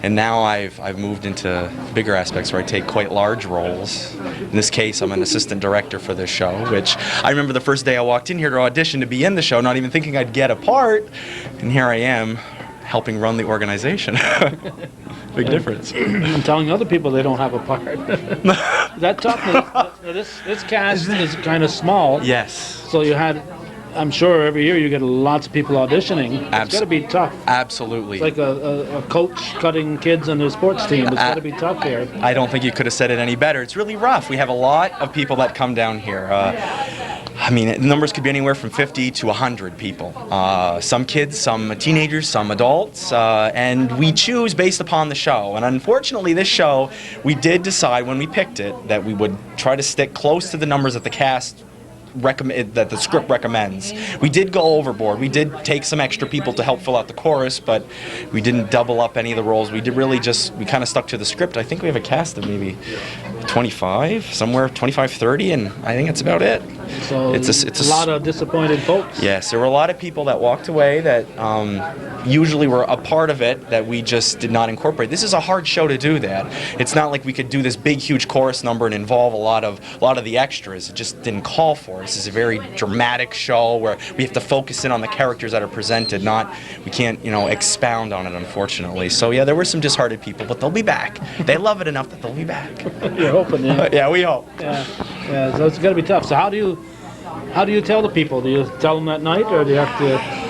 and now I've moved into bigger aspects where I take quite large roles. In this case, I'm an assistant director for this show, which I remember the first day I walked in here to audition to be in the show, not even thinking I'd get a part, and here I am, helping run the organization. Big difference. And telling other people they don't have a part. That tough. This cast is kind of small. Yes. So you had, I'm sure every year you get lots of people auditioning. It's got to be tough. Absolutely. It's like a coach cutting kids on their sports team. It's got to be tough here. I don't think you could have said it any better. It's really rough. We have a lot of people that come down here. I mean, the numbers could be anywhere from 50 to 100 people. Some kids, some teenagers, some adults, and we choose based upon the show. And unfortunately, this show, we did decide when we picked it that we would try to stick close to the numbers that the cast that the script recommends. We did go overboard. We did take some extra people to help fill out the chorus, but we didn't double up any of the roles. We kind of stuck to the script. I think we have a cast of maybe 25, somewhere 25, 30, and I think that's about it. So it's a lot of disappointed folks. Yes, there were a lot of people that walked away that usually were a part of it that we just did not incorporate. This is a hard show to do that. It's not like we could do this big, huge chorus number and involve a lot of the extras. It just didn't call for it. This is a very dramatic show where we have to focus in on the characters that are presented. We can't, expound on it, unfortunately. So yeah, there were some disheartened people, but they'll be back. They love it enough that they'll be back. You're hoping, yeah. Yeah, we hope. Yeah. So it's got to be tough. So how do you tell the people? Do you tell them that night, or do you have to?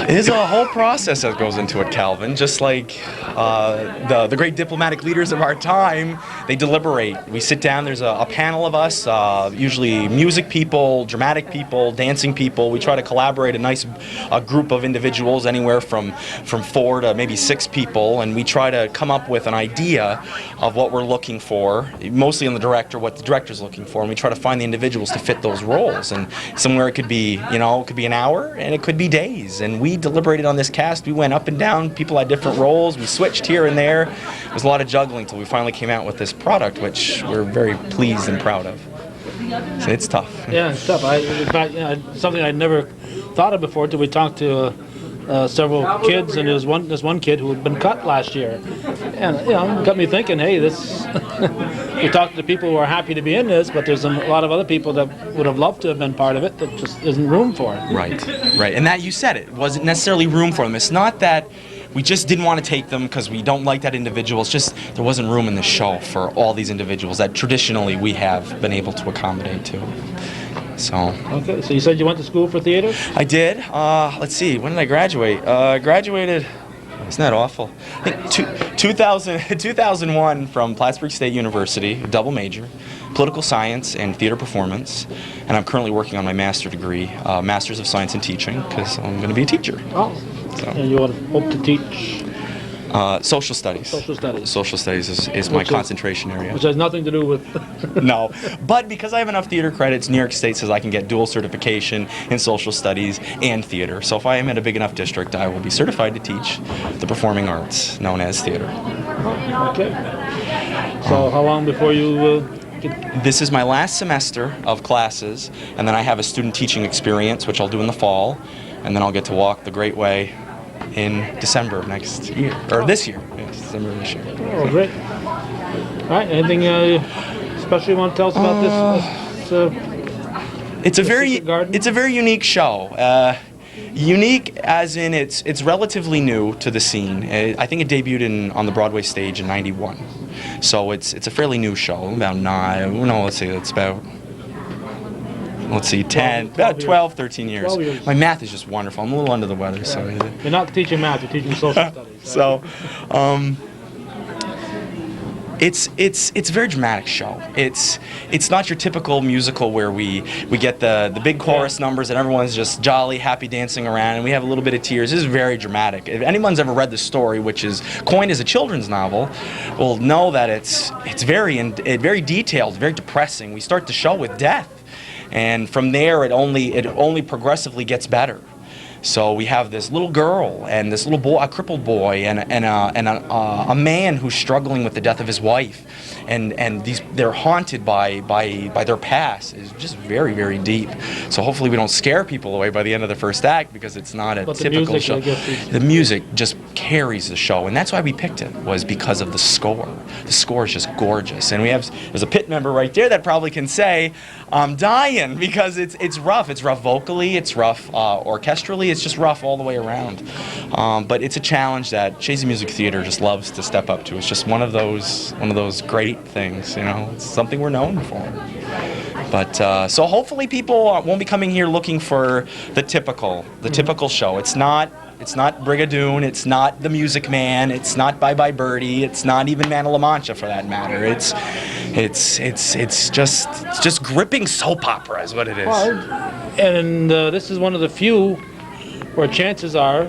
There's a whole process that goes into it, Calvin. Just like the great diplomatic leaders of our time, they deliberate. We sit down, there's a panel of us, usually music people, dramatic people, dancing people. We try to collaborate a group of individuals, anywhere from 4 to maybe 6 people, and we try to come up with an idea of what we're looking for, mostly on the director, what the director's looking for, and we try to find the individuals to fit those roles. And somewhere it could be, it could be an hour, and it could be days. And we deliberated on this cast. We went up and down. People had different roles. We switched here and there. It was a lot of juggling until we finally came out with this product, which we're very pleased and proud of. So it's tough. Yeah, it's tough. In fact, something I'd never thought of before until we talked to several kids, and there's one kid who had been cut last year, and it got me thinking. Hey, this. We talked to people who are happy to be in this, but there's a lot of other people that would have loved to have been part of it that just isn't room for it. Right. And that, you said it, wasn't necessarily room for them. It's not that we just didn't want to take them because we don't like that individual. It's just there wasn't room in the show for all these individuals that traditionally we have been able to accommodate to. So. Okay, so you said you went to school for theater? I did. Let's see, when did I graduate? Graduated, isn't that awful? I think 2001 from Plattsburgh State University, double major, political science and theater performance, and I'm currently working on my master's degree, Master's of Science in Teaching, because I'm going to be a teacher. Oh, so. And you hope to teach? Social studies. Social studies is my concentration area. Which has nothing to do with... No, but because I have enough theater credits, New York State says I can get dual certification in social studies and theater. So if I am in a big enough district, I will be certified to teach the performing arts, known as theater. Okay. So how long before you get... This is my last semester of classes, and then I have a student teaching experience, which I'll do in the fall, and then I'll get to walk the Great Way in December of next year, or this year. Yes, December of this year. Oh, great. All right, anything special you want to tell us about this? It's a very unique show. Unique as in it's relatively new to the scene. I think it debuted on the Broadway stage in '91, so it's a fairly new show. About 12, 13 years. 12 years. My math is just wonderful. I'm a little under the weather, so. You're not teaching math, you're teaching social studies. So, it's a very dramatic show. It's not your typical musical where we get the big chorus numbers and everyone's just jolly, happy dancing around, and we have a little bit of tears. This is very dramatic. If anyone's ever read the story, which is coined as a children's novel, will know that it's very detailed, very depressing. We start the show with death, and from there it only progressively gets better. So we have this little girl and this little boy, a crippled boy, and a man who's struggling with the death of his wife, and they're haunted by their past. It's just very, very deep. So hopefully we don't scare people away by the end of the first act, because it's not a typical show. The music just carries the show, and that's why we picked it, was because of the score. The score is just gorgeous, and there's a pit member right there that probably can say, "I'm dying," because it's rough. It's rough vocally. It's rough orchestrally. It's just rough all the way around, but it's a challenge that Chazy Music Theatre just loves to step up to. It's just one of those great things, It's something we're known for. But so hopefully people won't be coming here looking for the typical show. It's not Brigadoon. It's not The Music Man. It's not Bye Bye Birdie. It's not even Man of La Mancha, for that matter. It's just gripping soap opera is what it is. Well, and this is one of the few where chances are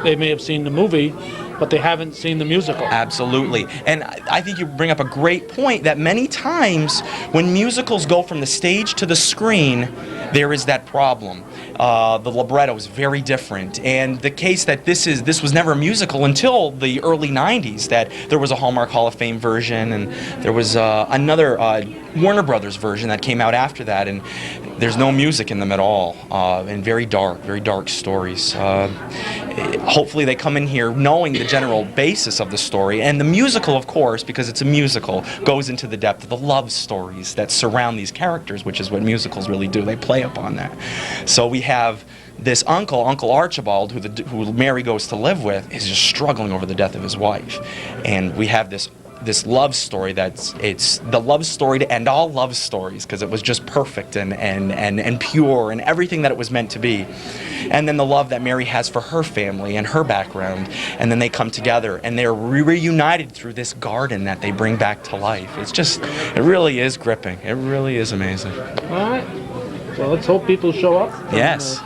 they may have seen the movie, but they haven't seen the musical. Absolutely. And I think you bring up a great point that many times when musicals go from the stage to the screen, there is that problem. The libretto is very different. And the case that this was never a musical until the early 90s, that there was a Hallmark Hall of Fame version, and there was another Warner Brothers version that came out after that, and there's no music in them at all, and very dark stories. Hopefully they come in here knowing the general basis of the story, and the musical, of course, because it's a musical, goes into the depth of the love stories that surround these characters, which is what musicals really do. They play upon that. So we have this Uncle Archibald, who Mary goes to live with, is just struggling over the death of his wife, and we have this love story it's the love story to end all love stories, because it was just perfect and pure and everything that it was meant to be. And then the love that Mary has for her family and her background, and then they come together and they're reunited through this garden that they bring back to life. It really is gripping. It really is amazing. All right. Well, let's hope people show up. Yes.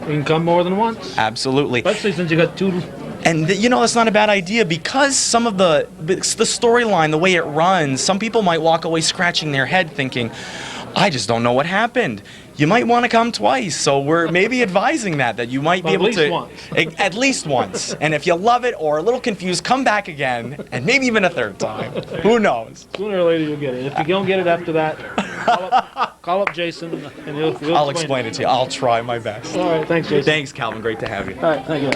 We can come more than once. Absolutely. Especially since you got two. And that's not a bad idea, because some of the storyline, the way it runs, some people might walk away scratching their head thinking, I just don't know what happened. You might want to come twice, so we're maybe advising that you might be able to at least once. And if you love it or are a little confused, come back again, and maybe even a third time. Who knows? Sooner or later you'll get it. If you don't get it after that, call up Jason, and he'll I'll explain it to you. I'll try my best. All right, thanks, Jason. Thanks, Calvin. Great to have you. All right, thank you.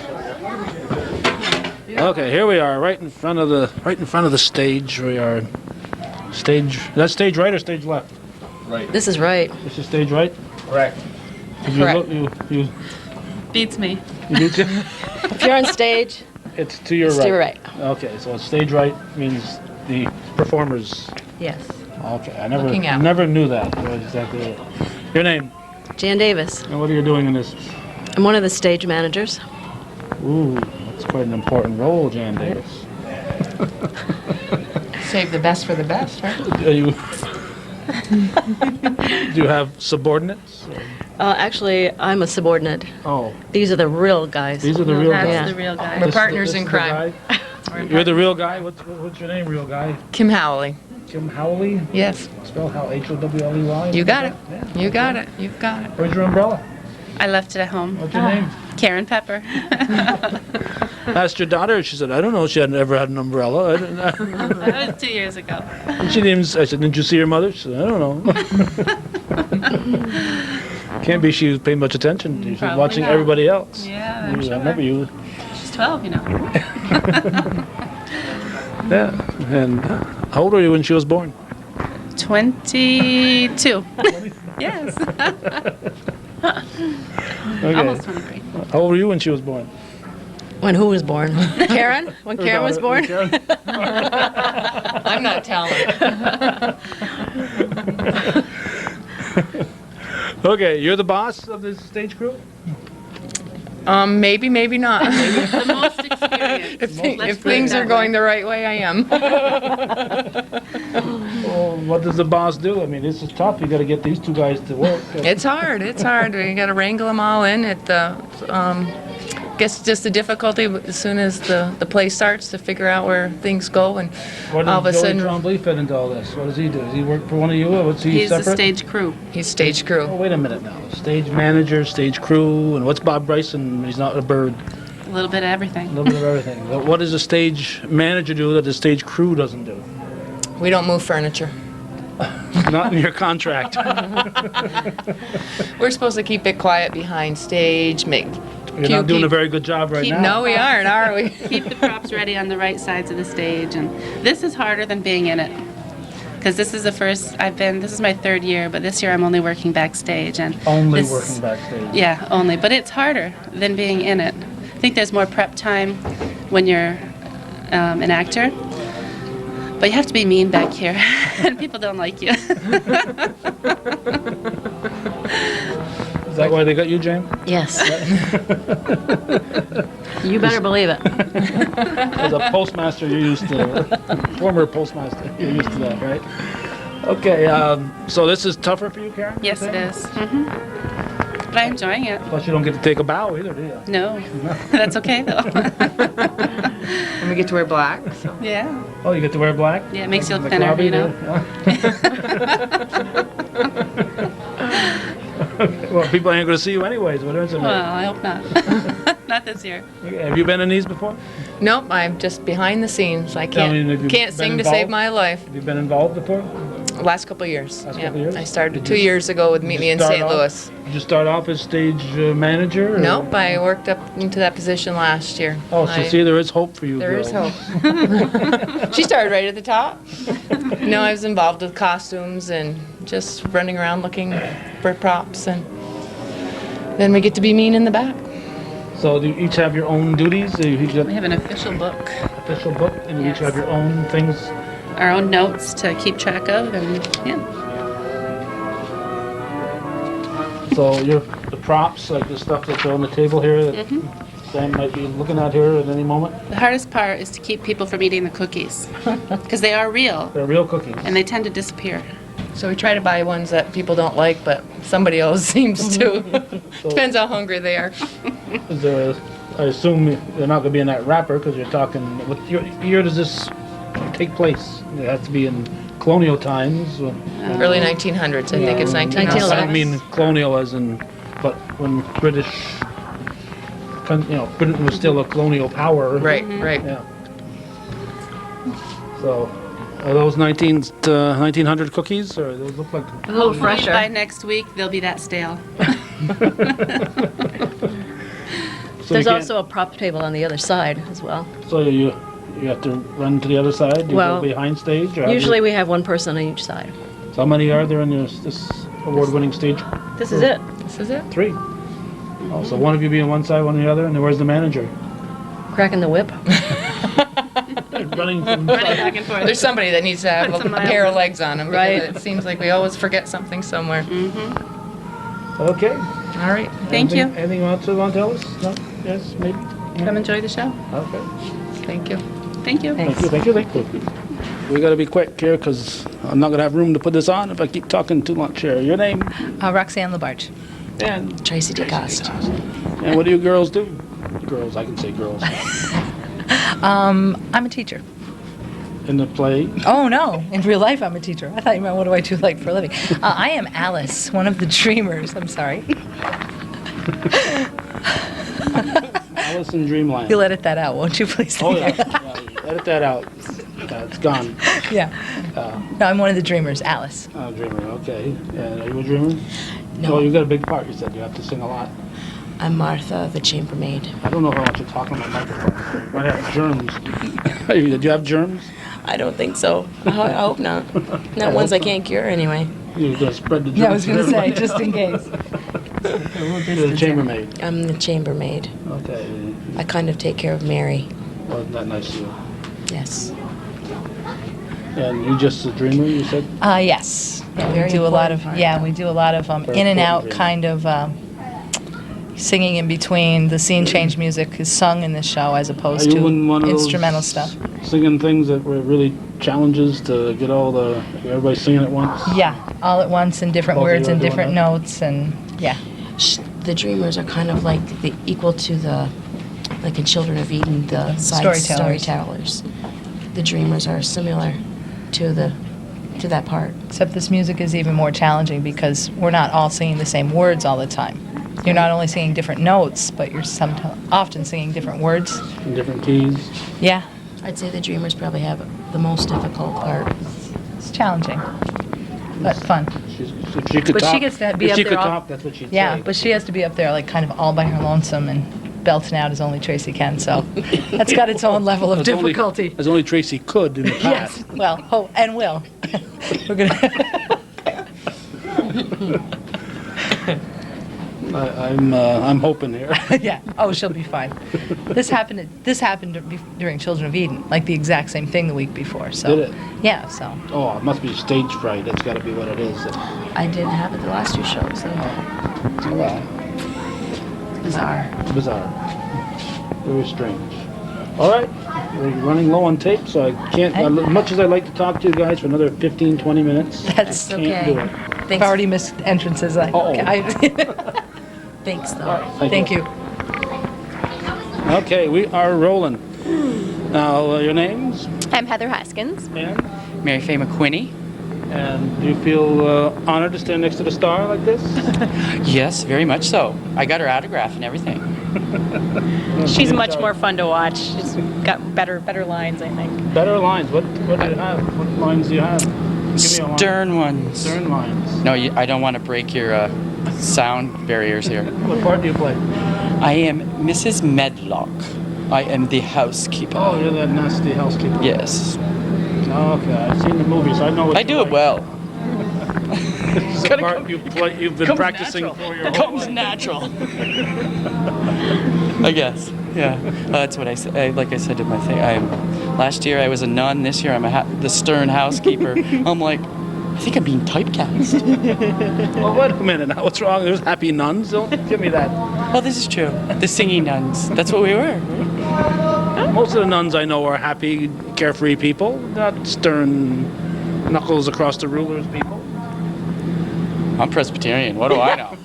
Okay, here we are, right in front of the stage. We are stage. Is that stage right or stage left? Right. This is right. This is stage right. Correct. You Beats me. You beat you? If you're on stage, it's to your it's right. to your right. Okay, so stage right means the performers. Yes. Okay, I Looking out. never knew that. Exactly it. Your name? Jan Davis. And what are you doing in this? I'm one of the stage managers. Ooh, that's quite an important role, Jan Davis. Save the best for the best, right? Are you? Do you have subordinates? Actually, I'm a subordinate. Oh. These are the real guys. These are the real guys. That's the real guy. We're partners in crime. You're the real guy? What's your name, real guy? Kim Howley. Kim Howley? Yes. Spell how Howley? You got it. Yeah. You got it. You've got it. Where's your umbrella? I left it at home. What's your name? Karen Pepper. Asked your daughter, she said, I don't know, she had ever had an umbrella. That was 2 years ago. And she didn't, I said, didn't you see your mother? She said, I don't know. Can't be she was paying much attention. She was Probably watching not. everybody else. Yeah, I'm sure. I remember you. She's 12, you know. Yeah. And how old were you when she was born? 22. Yes. Okay. Almost 23. How old were you when she was born? When who was born? Karen? When Her Karen was daughter, born? Karen. I'm not telling. Okay, you're the boss of this stage crew? Maybe, maybe not. The most experienced. If things are going the right way, I am. Well, what does the boss do? I mean, this is tough. You got to get these two guys to work. It's hard. It's hard. We got to wrangle them all in. Guess just the difficulty as soon as the play starts to figure out where things go, and What all of a does Joey sudden Trombley fit into all this? What does he do? Does he work for one of you, or what's he He's separate? the stage crew. He's stage crew. Oh, wait a minute now. Stage manager, stage crew, and what's Bob Bryson? He's not a bird. A little bit of everything. A little bit of everything. What does a stage manager do that the stage crew doesn't do? We don't move furniture. Not in your contract. We're supposed to keep it quiet behind stage, You're not doing a very good job right now. No, we aren't, are we? Keep the props ready on the right sides of the stage, and this is harder than being in it. Because this is the first this is my third year, but this year I'm only working backstage. And Only working backstage. Yeah, only. But it's harder than being in it. I think there's more prep time when you're an actor. But you have to be mean back here, and people don't like you. Is that why they got you, Jane? Yes. You better believe it. As a postmaster, you're used to, former postmaster, you're used to that, right? Okay, so this is tougher for you, Karen? Yes, it is. But I'm enjoying it. Plus you don't get to take a bow either, do you? No, that's okay though. And we get to wear black. So. Yeah. Oh, you get to wear black? Yeah, it makes you look Like thinner, Robbie you know. Okay, well, people ain't going to see you anyways. What is it? Well, I hope not. Not this year. Okay, have you been in these before? Nope, I'm just behind the scenes. I I can't mean, have you can't been sing to save involved? my life. Have you been involved before? Last couple of years. Last yeah. couple of years? I started Did 2 you- years ago with Did Meet you Me in start St. off- Louis. Did you start off as stage manager? or- Nope, I worked up into that position last year. Oh, so see, there is hope for you. There is girls. hope. She started right at the top. No, I was involved with costumes and just running around looking for props, and then we get to be mean in the back. So do you each have your own duties? Do you each have We have an official book, official book, and you each have your own things? our own notes to keep track of, and yeah. So the props, like the stuff that's on the table here that Sam might be looking at here at any moment? The hardest part is to keep people from eating the cookies, because they are real, They're real cookies. and they tend to disappear. So we try to buy ones that people don't like, but somebody else seems to. Depends how hungry they are. Is there I assume they're not going to be in that wrapper because you're talking, what year does this take place? It has to be in colonial times. Early 1900s, I think it's 1911. I don't mean colonial as in, but when British, Britain was still a colonial power. Right, right. Yeah. So, are those 1900 cookies, or those look like? A little fresher. By next week, they'll be that stale. So There's you can't- also a prop table on the other side as well. So you have to run to the other side? You Well, go behind stage? Or how do Usually you- we have one person on each side. So how many are there in this award-winning stage? This is it. This is it. 3. Oh, so one of you be on one side, one on the other, and then where's the manager? Cracking the whip. Running from back and forth. There's somebody that needs to have Put a some pair of miles. legs on them. Right. It seems like we always forget something somewhere. Okay. All right. Thank you. Anything else you want to tell us? No? Yes? Maybe? Come enjoy the show. Okay. Thank you. Thank you. Thank you. We got to be quick here because I'm not going to have room to put this on if I keep talking too much here. Your name? Roxanne Labarge. And Tracy DeCoste. And what do you girls do? Girls, I can say girls. I'm a teacher. In the play? Oh, no. In real life, I'm a teacher. I thought you meant what do I do like for a living. I am Alice, one of the dreamers. I'm sorry. Alice in Dreamland. You'll edit that out, won't you, please? Oh, yeah. Edit that out. It's gone. Yeah. No, I'm one of the dreamers, Alice. Oh, dreamer, okay. And are you a dreamer? No. Oh, you got a big part. You said you have to sing a lot. I'm Martha, the chambermaid. I don't know if I want you talking on my microphone. You might have germs. Do you have germs? I don't think so. I hope not. Not ones I can't cure anyway. You're going to spread the germs. Yeah, I was going to say, just in case. You're the chambermaid. I'm the chambermaid. Okay. I kind of take care of Mary. Wasn't that nice of you? Yes. And you just a dreamer, you said? Yes. Yeah, Very we do a lot of important part. we do a lot of Very in and out important kind of singing in between. The scene change music is sung in this show as opposed Are you in one to of those instrumental stuff. Singing things that were really challenges to get everybody singing at once? Yeah, all at once in different Both of words you are and doing different that? notes and yeah. The dreamers are kind of like the equal to the, like in Children of Eden, the side storytellers. The dreamers are similar to that part. Except this music is even more challenging because we're not all singing the same words all the time. You're not only singing different notes, but you're often singing different words. In different keys? Yeah. I'd say the dreamers probably have the most difficult part. It's challenging, but fun. If she could But talk, she gets to be if up she there could all- talk, that's what she'd Yeah, say. but she has to be up there like kind of all by her lonesome and belting out as only Tracy can, so that's got its own level of difficulty. As only Tracy could in the past. Yes, well, and will. We're gonna. I'm hoping here. Yeah. Oh, she'll be fine. This happened during Children of Eden, like the exact same thing the week before. So. Did it? Yeah. So. Oh, it must be stage fright. That's got to be what it is. I didn't have it the last two shows. So. Well, Bizarre. Bizarre. Very strange. All right. We're running low on tape, so I can't, as much as I'd like to talk to you guys for another 15, 20 minutes, That's I can't do it. I've already missed entrances. Thanks, though. Thank you. Okay, we are rolling. Now, your names? I'm Heather Hoskins. And? Mary Faye McQuinney. And do you feel honored to stand next to the star like this? Yes, very much so. I got her autograph and everything. She's much more fun to watch. She's got better lines, I think. Better lines. What do you have? What lines do you have? Give me a line. Stern ones. Stern lines. No, I don't want to break your sound barriers here. What part do you play? I am Mrs. Medlock. I am the housekeeper. Oh, you're that nasty housekeeper. Yes. Okay, I've seen the movie, so I know what I do it well. This is the part you've been practicing for your whole Comes life. natural. I guess. Yeah. That's what I said. Like I said in my thing. Last year I was a nun. This year I'm the stern housekeeper. I'm like, I think I'm being typecast. Well, wait a minute now. What's wrong? There's happy nuns. Don't give me that. Oh, this is true. The singing nuns. That's what we were. Most of the nuns I know are happy, carefree people, not stern, knuckles across the rulers people. I'm Presbyterian. What do I know?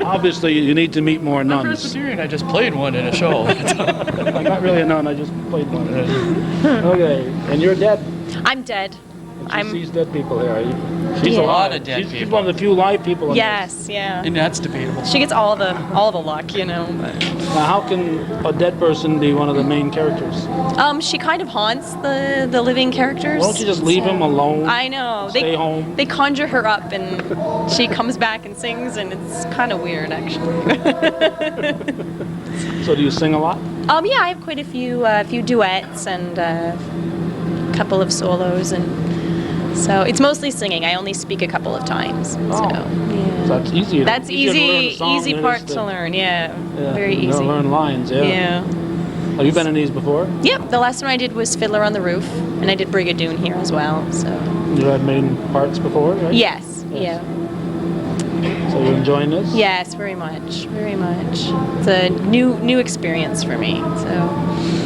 Obviously, you need to meet more I'm nuns. Presbyterian. I just played one in a show. I'm not really a nun. I just played one. Okay, and you're dead. I'm dead. She sees dead people here. She's Yeah. alive. A lot of dead She's people. one of the few live people. In Yes, yeah. And that's debatable. She gets all the luck, you know. But. this. Now, how can a dead person be one of the main characters? She kind of haunts the living characters. Why don't you just leave him alone? I know. Stay home. They conjure her up, and she comes back and sings, and it's kind of weird, actually. So, do you sing a lot? Yeah, I have quite a few duets and a couple of solos, and so it's mostly singing. I only speak a couple of times. So, yeah. So that's easy. That's easier to learn a easy song than it part is to learn. Yeah, very you easy. gotta learn lines. Yeah. Yeah. Have you been in these before? Yep. The last one I did was Fiddler on the Roof, and I did Brigadoon here as well. So. You had main parts before, right? Yes. Yeah. So you're enjoying this? Yes, very much, very much. It's a new experience for me. So.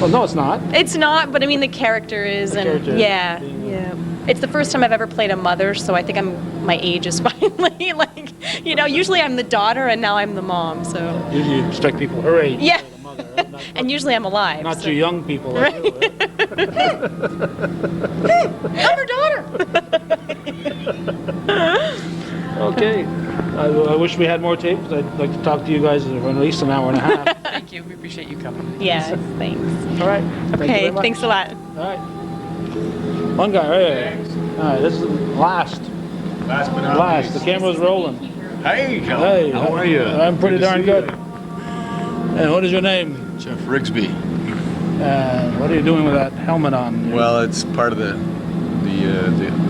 Well, no, it's not. It's not, but I mean the character is, and character is yeah. It's the first time I've ever played a mother, so I think my age is finally like, usually I'm the daughter and now I'm the mom. So. Usually you expect people her age. Yeah. And usually I'm alive. Not so. too young people like you. I'm her daughter. Okay. I wish we had more tape, 'cause I'd like to talk to you guys for at least an hour and a half. Thank you. We appreciate you coming. Yes, thanks. All right. Thank you very Okay, much. thanks a lot. All right. One guy right here. All right, this is last. Last but not Last. least. The camera's rolling. Hey, Cal. Hey, How are you? I'm pretty Good to darn see good. you. And what is your name? Jeff Rigsby. What are you doing with that helmet on? Well, it's part of the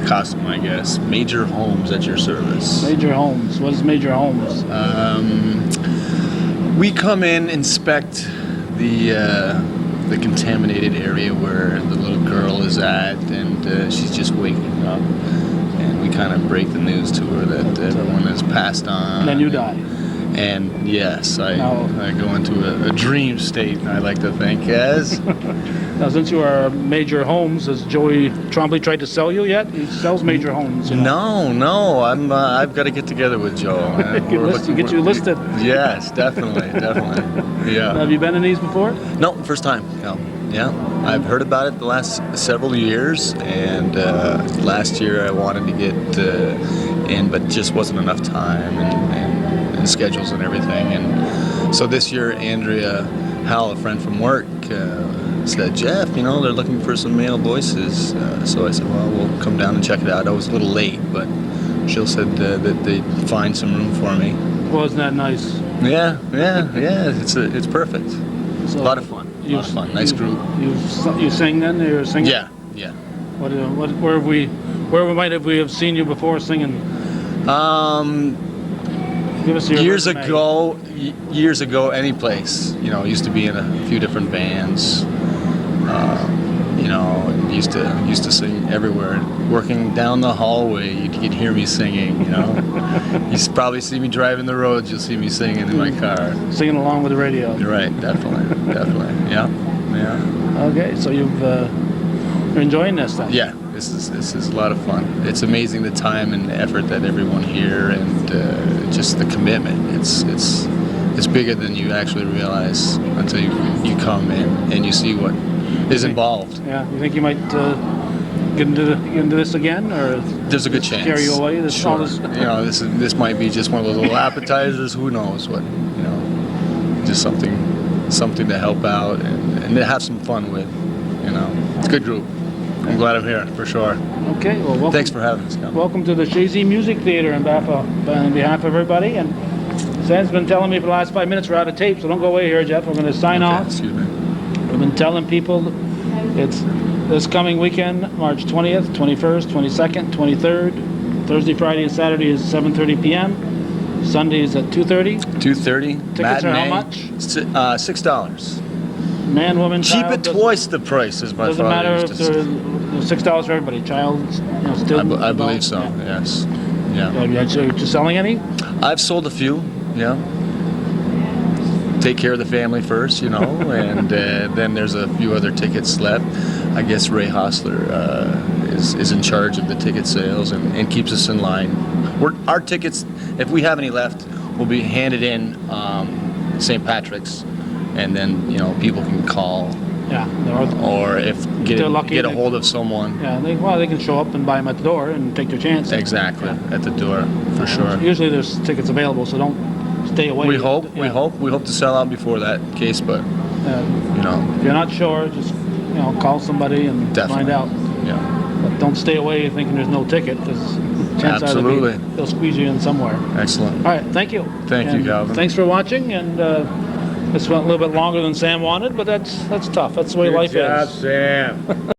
costume, I guess. Major Homes at your service. Major Homes. What is Major Homes? We come in, inspect the contaminated area where the little girl is at, and she's just waking up. And we kind of break the news to her that everyone has passed on. And then you die. And yes, I go into a dream state, I like to think, as. Now, since you are Major Homes, has Joey Trombley tried to sell you yet? He sells Major Homes. You know? No, I've got to get together with Joe. Get you listed. Yes, definitely. Yeah. Have you been in these before? No, first time. No. Yeah, I've heard about it the last several years, and last year I wanted to get in, but just wasn't enough time and schedules and everything. And so this year, Andrea Howell, a friend from work, said, Jeff, they're looking for some male voices. So I said, well, we'll come down and check it out. I was a little late, but Jill said that they'd find some room for me. Wasn't that nice? Yeah. It's perfect. So a lot of fun. Nice group. You sing then? You're singing? Yeah. Where might have we have seen you before singing? Give us your years resume. years ago, any place. Used to be in a few different bands. And used to sing everywhere. Working down the hallway, you'd hear me singing. You'd probably see me driving the roads. You'll see me singing in my car. Singing along with the radio. You're right, definitely. Yeah. Okay, so you're enjoying this then? Yeah, this is a lot of fun. It's amazing the time and effort that everyone here, and just the commitment. It's bigger than you actually realize until you come in and you see what is involved. Yeah, you think you might get into this again, or there's a good chance. Carry you away. Sure. This might be just one of those little appetizers. Who knows what? Just something to help out and to have some fun with. It's a good group. I'm glad I'm here for sure. Okay, well, welcome. Thanks for having us. Welcome to the Chazy Music Theatre on behalf of everybody. And Sam's been telling me for the last 5 minutes we're out of tape, so don't go away here, Jeff. We're going to sign off. Excuse me. We've been telling people it's this coming weekend, March 20th, 21st, 22nd, 23rd. Thursday, Friday, and Saturday is 7:30 p.m. Sunday is at 2:30. 2:30. Tickets are how much? $6. Man, woman, Cheap child. at twice the price, as my Doesn't father matter used if to say. they're $6 for everybody. Child, still. I believe so. Yes. Yeah. Are you selling any? I've sold a few. Yeah. Take care of the family first, and then there's a few other tickets left. I guess Ray Hostler is in charge of the ticket sales and keeps us in line. Our tickets, if we have any left, will be handed in St. Patrick's, and then people can call. Yeah. Or if get a hold of someone. Yeah. They can show up and buy them at the door and take their chance. Exactly. At the door, for sure. Usually there's tickets available, so don't stay away. We hope to sell out before that case, but if you're not sure, just call somebody and find out. Yeah. But don't stay away thinking there's no ticket, because chances Absolutely. are they'll squeeze you in somewhere. Excellent. All right, thank you. Thank you, Calvin. Thanks for watching, and this went a little bit longer than Sam wanted, but that's tough. That's the way life is. Sam.